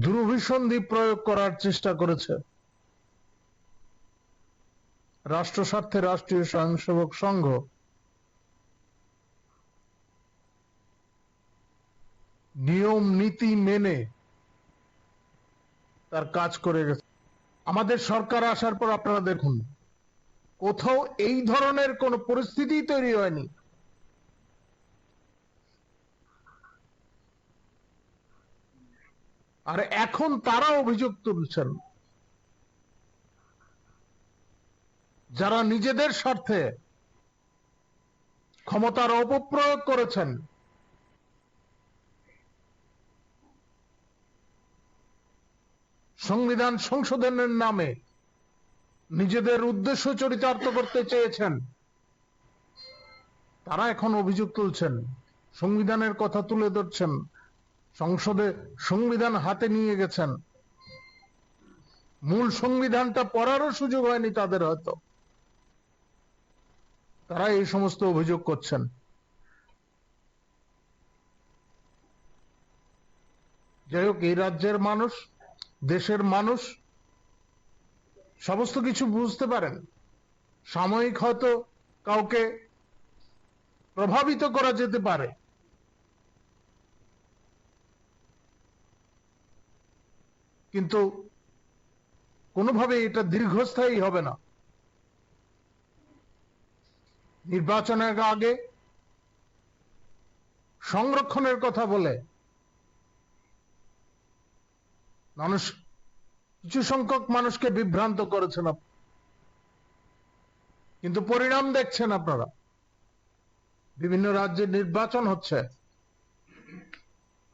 দুরভিসন্ধি প্রয়োগ করার চেষ্টা করেছে, রাষ্ট্র স্বার্থে রাষ্ট্রীয় স্বয়ংসেবক সংঘ নিয়ম নীতি মেনে তার কাজ করে গেছে। আমাদের সরকার আসার পর আপনারা দেখুন, কোথাও এই ধরনের কোন পরিস্থিতি তৈরি হয়নি। আর এখন তারা অভিযোগ তুলছেন, যারা নিজেদের স্বার্থে ক্ষমতার অপপ্রয়োগ করেছেন, সংবিধান সংশোধনের নামে নিজেদের উদ্দেশ্য চরিতার্থ করতে চেয়েছেন, তারা এখন অভিযোগ তুলছেন, সংবিধানের কথা তুলে ধরছেন, সংসদে সংবিধান হাতে নিয়ে গেছেন। মূল সংবিধানটা পড়ারও সুযোগ হয়নি তাদের, হয়তো তারা এই সমস্ত অভিযোগ করছেন। যাই হোক, এই রাজ্যের মানুষ, দেশের মানুষ সমস্ত কিছু বুঝতে পারেন। সাময়িক হয়তো কাউকে প্রভাবিত করা যেতে পারে, কিন্তু কোনোভাবে এটা দীর্ঘস্থায়ী হবে না। নির্বাচনের আগে সংরক্ষণের কথা বলে মানুষ, কিছু সংখ্যক মানুষকে বিভ্রান্ত করেছেন, কিন্তু পরিণাম দেখছেন আপনারা। বিভিন্ন রাজ্যে নির্বাচন হচ্ছে,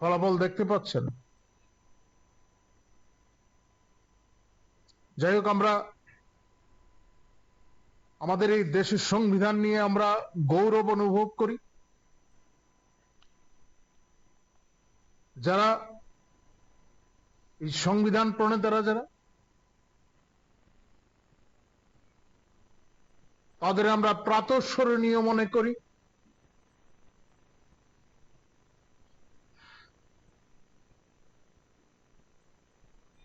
ফলাফল দেখতে পাচ্ছেন। যাই হোক, আমরা আমাদের এই দেশের সংবিধান নিয়ে আমরা গৌরব অনুভব করি। যারা এই সংবিধান প্রণেতারা, যারা, তাদের আমরা প্রাতঃস্মরণীয় মনে করি।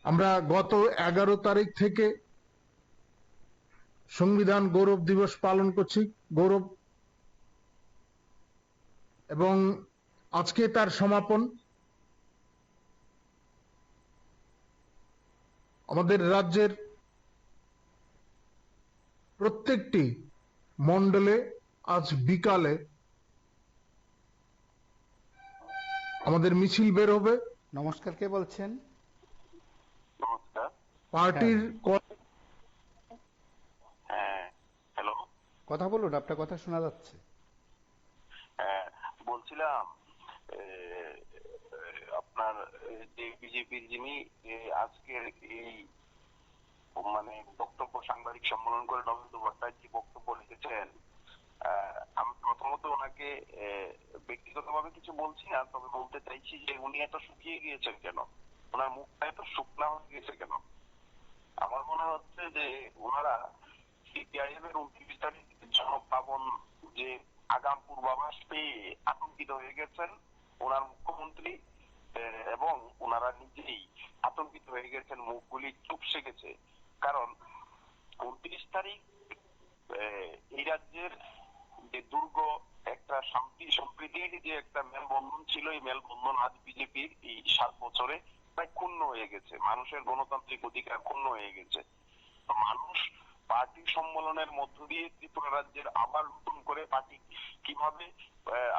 আমরা গত 11 তারিখ থেকে সংবিধান গৌরব দিবস পালন করছি, গৌরব, এবং আজকে তার সমাপন। আমাদের রাজ্যের প্রত্যেকটি মণ্ডলে আজ বিকালে আমাদের মিছিল বের হবে। নমস্কার, কে বলছেন? নমস্কার। পার্টির হ্যাঁ, হ্যালো, কথা বলুন, আপনার কথা শোনা যাচ্ছে। বলছিলাম আপনার যে বিজেপির যিনি আজকের এই মানে বক্তব্য, সাংবাদিক সম্মেলন করে নবেন্দু ভট্টাচার্য বক্তব্য লিখেছেন, আমি প্রথমত ওনাকে ব্যক্তিগতভাবে কিছু বলছি না, তবে বলতে চাইছি যে উনি এত শুকিয়ে গিয়েছেন কেন, ওনার মুখটা এত শুকনা হয়ে গেছে কেন? আমার মনে হচ্ছে যে ওনারা সিপিআইএম এর 29 তারিখ জনপ্লাবন যে আগাম পূর্বাভাস পেয়ে আতঙ্কিত হয়ে গেছেন ওনার মুখ্যমন্ত্রী, এবং ওনারা নিজেই আতঙ্কিত হয়ে গেছেন, মুখগুলি চুপসে গেছে। কারণ 29 তারিখ এই রাজ্যের যে দুর্গ একটা শান্তি সম্প্রীতির যে একটা মেলবন্ধন ছিল, এই মেলবন্ধন আজ বিজেপির এই 7 বছরে প্রায় ক্ষুণ্ণ হয়ে গেছে। মানুষের গণতান্ত্রিক অধিকার ক্ষুণ্ণ হয়ে গেছে। মানুষ পার্টি সম্মেলনের মধ্য দিয়ে ত্রিপুরা রাজ্যের আবার নতুন করে পার্টি কিভাবে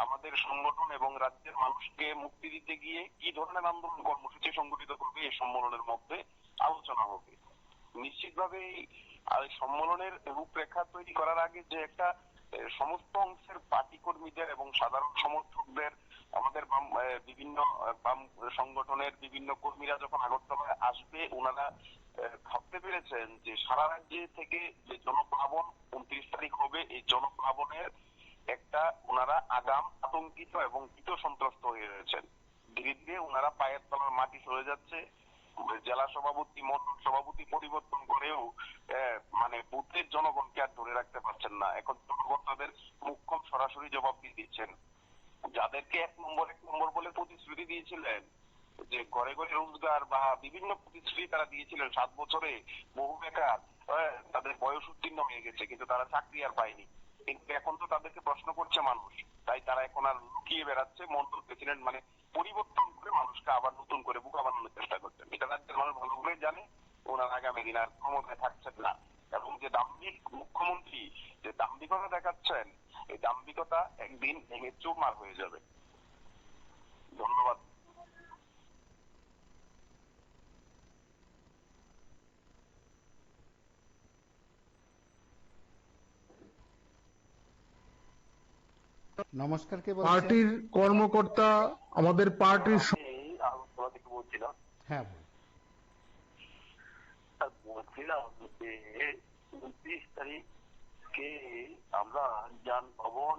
আমাদের সংগঠন এবং রাজ্যের মানুষকে মুক্তি দিতে গিয়ে কি ধরনের আন্দোলন কর্মসূচি সংগঠিত করবে, এই সম্মেলনের মধ্যে আলোচনা হবে। নিশ্চিতভাবে এই সম্মেলনের রূপরেখা তৈরি করার আগে যে একটা সমস্ত অংশের পার্টি কর্মীদের এবং সাধারণ সমর্থকদের, আমাদের বিভিন্ন বাম সংগঠনের বিভিন্ন কর্মীরা যখন আগরতলায় আসবে, ওনারা ভাবতে পেরেছেন যে সারা রাজ্যে থেকে যে জনপ্লাবন 29 তারিখ হবে, এই জনপ্লাবনের একটা ওনারা আগাম আতঙ্কিত এবং ভীত সন্ত্রস্ত হয়ে রয়েছেন। ধীরে ধীরে ওনারা পায়ের তলার মাটি সরে যাচ্ছে। জেলা সভাপতি, মন্ডল সভাপতি পরিবর্তন করেও মানে বুথের জনগণকে আর ধরে রাখতে পারছেন না। এখন জনগণ তাদের মুখ্যম সরাসরি জবাব দিয়ে দিচ্ছেন। যাদেরকে এক নম্বর বলে প্রতিশ্রুতি দিয়েছিলেন, যে ঘরে ঘরে রোজগার বা বিভিন্ন প্রতিশ্রুতি তারা দিয়েছিলেন, 7 বছরে বহু বেকার তাদের বয়স উত্তীর্ণ হয়ে গেছে, কিন্তু তারা চাকরি আর পায়নি। কিন্তু এখন তো তাদেরকে প্রশ্ন করছে মানুষ, তাই তারা এখন আর লুকিয়ে বেড়াচ্ছে। মন্ডল প্রেসিডেন্ট মানে পরিবর্তন করে মানুষকে আবার নতুন করে বোকা বানানোর চেষ্টা করছেন। এটা রাজ্যের মানুষ ভালো করে জানে। ওনার আগামী দিন আর ক্ষমতায় থাকছেন না, এবং যে দাম্ভিক মুখ্যমন্ত্রী যে দাম্ভিকতা দেখাচ্ছেন, এই দাম্ভিকতা একদিন ভেঙে চুরমার হয়ে যাবে। ধন্যবাদ। নমস্কার, কে বলছেন? পার্টির কর্মকর্তা, আমাদের পার্টির আগরতলা থেকে বলছিলাম। হ্যাঁ, বলছিলাম যে 29 তারিখে আমরা যানবাহন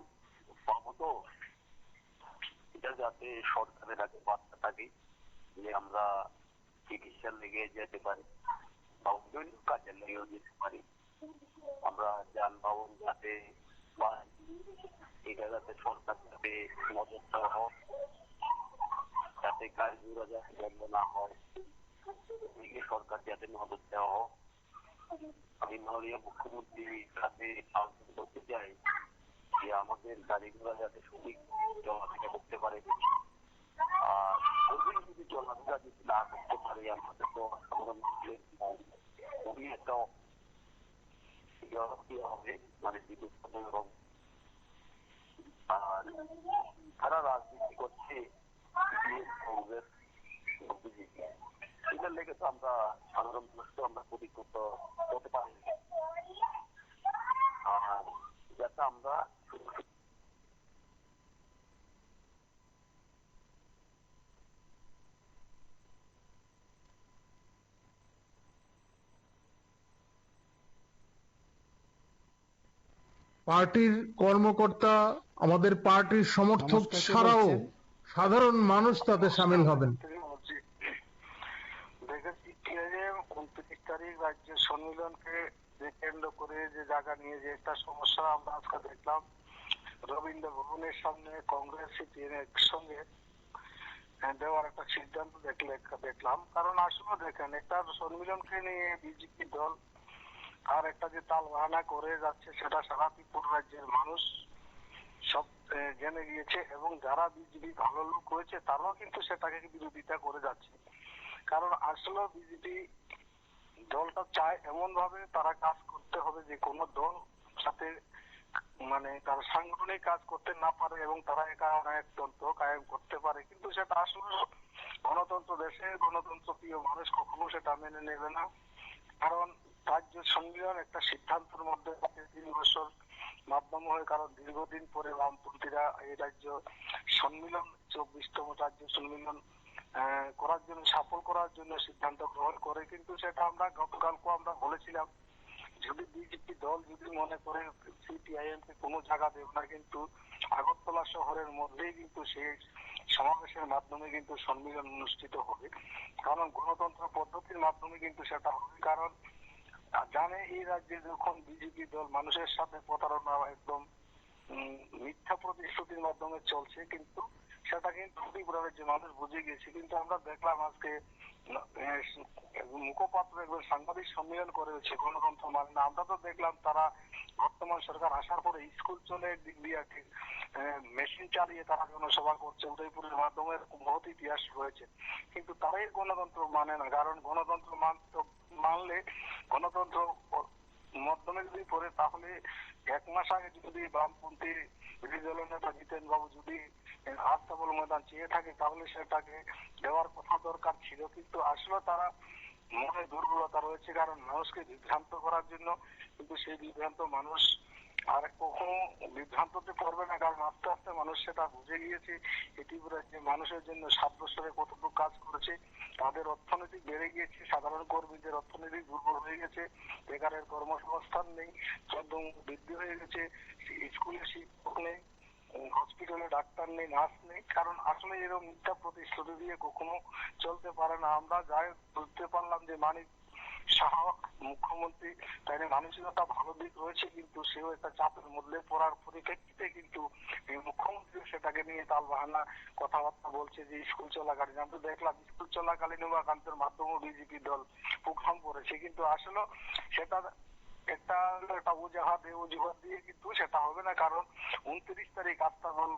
পাবো তো, এটা যাতে সরকারের আগে বার্তা থাকে যে আমরা চিকিৎসার লেগে যেতে পারি বা অন্যান্য কাজের লেগেও যেতে পারি, আমরা যানবাহন যাতে পাই, এটা যাতে সরকার যাতে নজর দেওয়া হোক, যাতে গাড়িগুলো যাতে বন্ধ না হয়, এদিকে সরকার যাতে নজর দেওয়া হোক। আমি মাননীয় মুখ্যমন্ত্রীর কাছে আবেদন করতে চাই যে আমাদের গাড়িগুলো যাতে সঠিক চলাফেরা করতে পারে, আর ওই যদি চলাফেরা যদি না করতে পারে আমাদের তো সাধারণ মানুষের খুবই একটা হবে, মানে বিদ্যুৎ হবে। আর তারা রাজনীতি করছে কংগ্রেস বিজেপি, এটার লেগে তো আমরা সাধারণ মানুষকে আমরা ক্ষতিগ্রস্ত হতে পারি, আর যাতে আমরা পার্টির কর্মকর্তা, আমাদের পার্টির সমর্থক ছাড়াও সাধারণ মানুষ তাতে সামিল হবেন। দেখেছি 29 তারিখ রাজ্য সম্মেলনকে কেন্দ্র করে যে জায়গা নিয়ে যে একটা সমস্যা আমরা আজকে দেখলাম, রবীন্দ্র ভবনের সামনে কংগ্রেস সিপিএম একসঙ্গে দেওয়ার একটা সিদ্ধান্ত দেখলাম। কারণ আসলে দেখেন, একটা সম্মেলনকে নিয়ে বিজেপি দল আর একটা যে তাল বাহানা করে যাচ্ছে সেটা সারা ত্রিপুরা রাজ্যের মানুষ সব জেনে গিয়েছে, এবং যারা বিজেপি ভালো লোক হয়েছে তারাও কিন্তু সেটাকে বিরোধিতা করে যাচ্ছে। কারণ আসলে বিজেপি দলটা চায় এমন ভাবে তারা কাজ করতে হবে যে কোনো দল সাথে মানে তারা সাংগঠনিক কাজ করতে না পারে এবং তারা একা নায়কতন্ত্র কায়েম করতে পারে, কিন্তু সেটা আসলে গণতন্ত্র দেশে গণতন্ত্র প্রিয় মানুষ কখনো সেটা মেনে নেবে না। কারণ রাজ্য সম্মেলন একটা সিদ্ধান্তের মধ্যে 3 বছর মাধ্যম হয়, কারণ দীর্ঘদিন পরে বামপন্থীরা এই রাজ্য সম্মেলন 24তম রাজ্য সম্মেলন করার জন্য, সফল করার জন্য সিদ্ধান্ত গ্রহণ করে। কিন্তু সেটা আমরা গতকালকে আমরা বলেছিলাম, যদি বিজেপি দল যদি মনে করে সিপিআইএম কে কোনো জায়গা দেবে না, কিন্তু আগরতলা শহরের মধ্যেই কিন্তু সেই সমাবেশের মাধ্যমে কিন্তু সম্মেলন অনুষ্ঠিত হবে। কারণ গণতন্ত্র পদ্ধতির মাধ্যমে কিন্তু সেটা হবে। কারণ জানে এই রাজ্যে যখন বিজেপি দল মানুষের সাথে প্রতারণা একদম মিথ্যা প্রতিশ্রুতির মাধ্যমে চলছে, কিন্তু সেটা কিন্তু ত্রিপুরা রাজ্যের মানুষ বুঝে গেছে। কিন্তু আমরা দেখলাম আজকে মুখপাত্র একজন সাংবাদিক সম্মেলন করেছে গণতন্ত্র মানে না। আমরা তো দেখলাম তারা বর্তমান সরকার আসার পরে স্কুল চলে দিক দিয়ে মেশিন চালিয়ে তারা জনসভা করছে, উদয়পুরের মাধ্যমে বহুত ইতিহাস রয়েছে, কিন্তু তারাই গণতন্ত্র মানে না। কারণ গণতন্ত্র মানলে গণতন্ত্র মাধ্যমে যদি পড়ে, তাহলে 1 মাস আগে যদি বামপন্থী বিরোধী দলের নেতা জিতেন বাবু যদি আস্তাবল ময়দান চেয়ে থাকে তাহলে সেটাকে দেওয়ার কথা দরকার ছিল। কিন্তু আসলে তারা মনে দুর্বলতা রয়েছে, কারণ মানুষকে বিভ্রান্ত করার জন্য। কিন্তু সেই বিভ্রান্ত মানুষ আর কখনো বিভ্রান্ততে পড়বে না, কারণ আস্তে আস্তে মানুষ সেটা বুঝে গিয়েছে এই ত্রিপুরার যে মানুষের জন্য 7 বছরে কতটুকু কাজ করেছে। তাদের অর্থনীতি বেড়ে গিয়েছে, সাধারণ কর্মীদের অর্থনীতি দুর্বল হয়ে গেছে, বেকারের কর্মসংস্থান নেই, শ্রম বৃদ্ধি হয়ে গেছে, স্কুলে শিক্ষক নেই, হসপিটালে ডাক্তার নেই, নার্স নেই। কারণ আসলে এরকম মিথ্যা প্রতিশ্রুতি দিয়ে কখনো চলতে পারে না। আমরা যাই বুঝতে পারলাম যে মানিক সাহা মুখ্যমন্ত্রী, তাই মানসিকতা ভালো দিক রয়েছে, কিন্তু সেও একটা চাপের মধ্যে পড়ার পরিপ্রেক্ষিতে কিন্তু মুখ্যমন্ত্রী সেটাকে নিয়ে তাল বাহানা কথাবার্তা বলছে যে স্কুল চলাকালীন। আমরা দেখলাম স্কুল চলাকালীন উমাকান্তের মাধ্যমে বিজেপি দল প্রোগ্রাম করেছে, কিন্তু আসলে সেটা একটা অজুহাত দিয়ে কিন্তু সেটা হবে না। কারণ 29 তারিখ আস্তাবল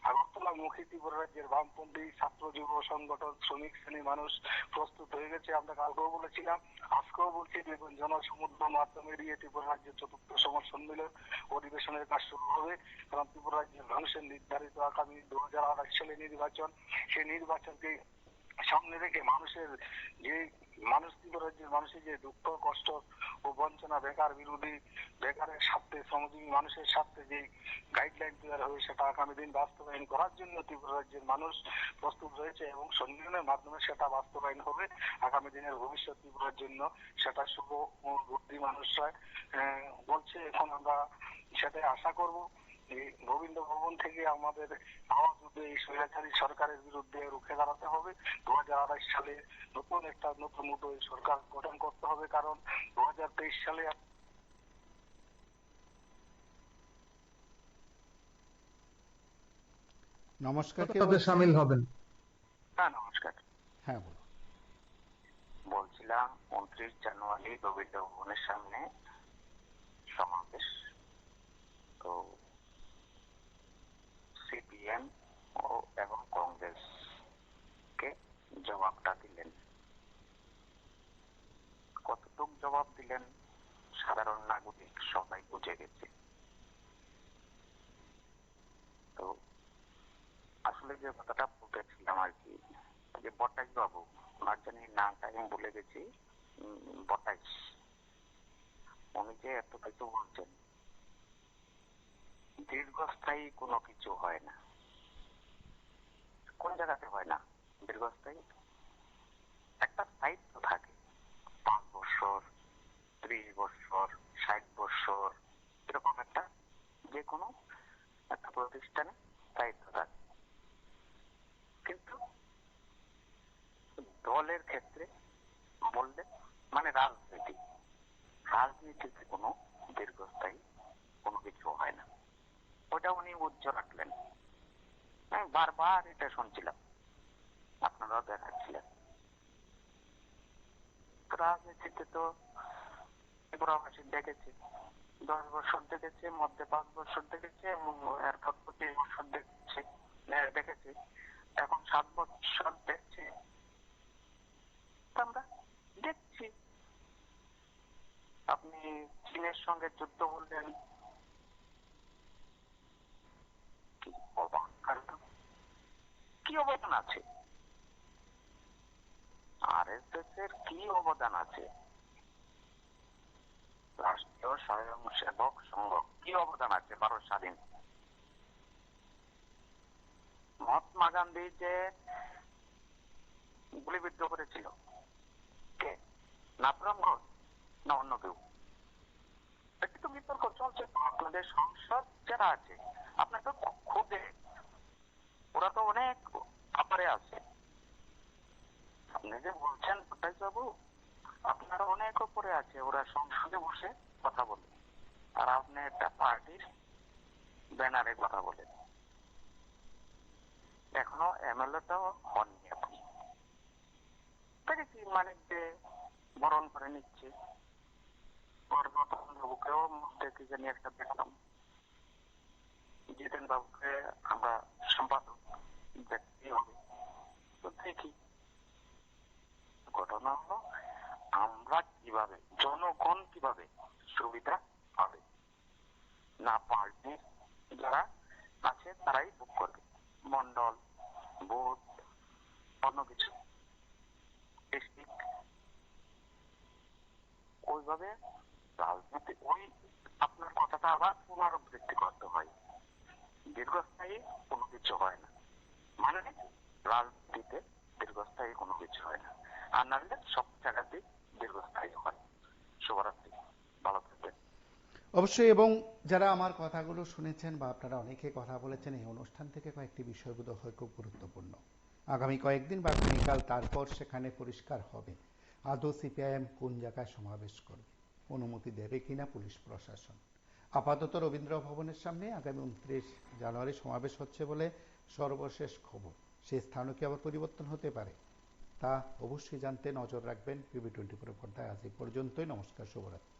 আগরতলামুখী ত্রিপুরা রাজ্যের বামপন্থী ছাত্র যুব সংগঠন শ্রমিক শ্রেণী মানুষ প্রস্তুত হয়ে গেছে। আমরা কালকেও বলেছিলাম, আজকেও বলছি, দেখুন জনসমুদ্রের মাধ্যমে দিয়ে ত্রিপুরা রাজ্যের 4র্থ সম্মেলন অধিবেশনের কাজ শুরু হবে। কারণ ত্রিপুরা রাজ্যের মানুষের নির্ধারিত আগামী 2028 সালে নির্বাচন, সেই নির্বাচনকে সামনে রেখে মানুষের যে ত্রিপুরা রাজ্যের মানুষের যে দুঃখ কষ্ট ও বঞ্চনা, বেকার বিরোধী, বেকারের স্বার্থে, শ্রমজীবী মানুষের স্বার্থে যে গাইডলাইন তৈরি হবে সেটা আগামী দিন বাস্তবায়ন করার জন্য ত্রিপুরা রাজ্যের মানুষ প্রস্তুত রয়েছে এবং সম্মেলনের মাধ্যমে সেটা বাস্তবায়ন হবে। আগামী দিনের ভবিষ্যৎ ত্রিপুরার জন্য সেটা শুভ বুদ্ধি মানুষরা বলছে। এখন আমরা সেটাই আশা করব। গোবিন্দ ভবন থেকে আমাদের আওয়াজ উঠে এই স্বৈরাচারী সরকারের বিরুদ্ধে রুখে দাঁড়াতে হবে। 2028 সালে নতুন সরকার গঠন করতে হবে, কারণ 2023 সালে নমস্কার, কে তাদের সামিল হবেন? হ্যাঁ, নমস্কার। হ্যাঁ, বলুন। বলছিলাম 29 জানুয়ারি গোবিন্দ ভবনের সামনে সমাবেশ, তো সিপিএম এবং কংগ্রেসকে জবাবটা দিলেন। কতটুক জবাব দিলেন সাধারণ নাগরিক সবাই বুঝে গেছে। তো আসলে যে কথাটা বলতেছিলাম আর কি, যে বটাই বাবু, ওনার জানি নামটা আমি ভুলে গেছি, বটাই, উনি যে এত কিছু বলছেন, দীর্ঘস্থায়ী কোনো কিছু হয় না। কোন জায়গাতে হয় না দীর্ঘস্থায়ী? একটা স্থায়িত্ব থাকে, 5 বছর, 30 বছর, 60 বছর, এরকম একটা যে কোনো একটা প্রতিষ্ঠানে স্থায়িত্ব থাকে। কিন্তু দলের ক্ষেত্রে বললে মানে রাজনীতিতে কোনো দীর্ঘস্থায়ী কোনো কিছু হয় না। ওটা উনি উজ্জ্বল রাখলেন। আমি বারবার এটা শুনছিলাম, আপনারাও দেখাচ্ছিলেন। রাজনীতিতে তো ত্রিপুরাবাসী দেখেছে, 10 বছর দেখেছে, মধ্যে 5 বছর দেখেছে এবং এরপর 25 বছর দেখেছে, এখন 7 বছর দেখছে। আমরা দেখছি আপনি চীনের সঙ্গে যুদ্ধ বললেন, কি অবদান আছে আরএসএস এর? কি অবদান আছে রাষ্ট্রীয় স্বয়ংসেবক সংঘ? কি অবদান আছে ভারত স্বাধীন? মহাত্মা গান্ধী যে গুলিবিদ্ধ করেছিল, কে? নাথুরাম ঘোষ না অন্য কেউ? একটু তো বিতর্ক চলছে। আপনাদের সংসদ যারা আছে, আপনার তো খুঁজে, ওরা তো অনেক আপারে আছে। আপনি যে বলছেন বাবু, আপনারা অনেক উপরে আছে, ওরা সংসদে বসে কথা বলে, আর আপনি একটা পার্টির ব্যানারে কথা বলেন। এখনো এমএলএটাও হননি আপনি। দেখেছি মানিককে বরণ করে নিচ্ছে, বাবুকেও দেখে জানি একটা দেখলাম, জিতেন বাবুকে আমরা সম্পাদক দেখতেই হবে। তো দেখি ঘটনা হলো, আমরা কিভাবে, জনগণ কিভাবে সুবিধা পাবে? না পার্টি যারা আছে তারাই বুক করবে, মন্ডল, বুথ, অন্য কিছু ডিস্ট্রিক্ট, ওইভাবে রাজনীতি। ওই আপনার কথাটা আবার পুনরাবৃত্তি করতে হয়, দীর্ঘস্থায়ী কোনো কিছু হয় না। মানে রাজনীতিতে দীর্ঘস্থায়ী কোনো কিছু হয় না, আর নাহলে সব জায়গাতেই দীর্ঘস্থায়ী হয়। শুভরাত্রি, ভালো থাকবেন। অবশ্যই, এবং যারা আমার কথাগুলো শুনেছেন বা আপনারা অনেকে কথা বলেছেন, এই অনুষ্ঠান থেকে কয়েকটি বিষয়গুলো হয় খুব গুরুত্বপূর্ণ। আগামী কয়েকদিন বা আগামীকাল তারপর সেখানে পরিষ্কার হবে আদৌ সিপিআইএম কোন জায়গায় সমাবেশ করবে, অনুমতি দেবে কিনা পুলিশ প্রশাসন। আপাতত রবীন্দ্র ভবনের সামনে আগামী 29 জানুয়ারি সমাবেশ হচ্ছে বলে সর্বশেষ খবর। সেই স্থানও কি আবার পরিবর্তন হতে পারে, তা অবশ্যই জানতে নজর রাখবেন। PB24 পর্দায় আজ এই পর্যন্তই। নমস্কার, শুভরাত্রি।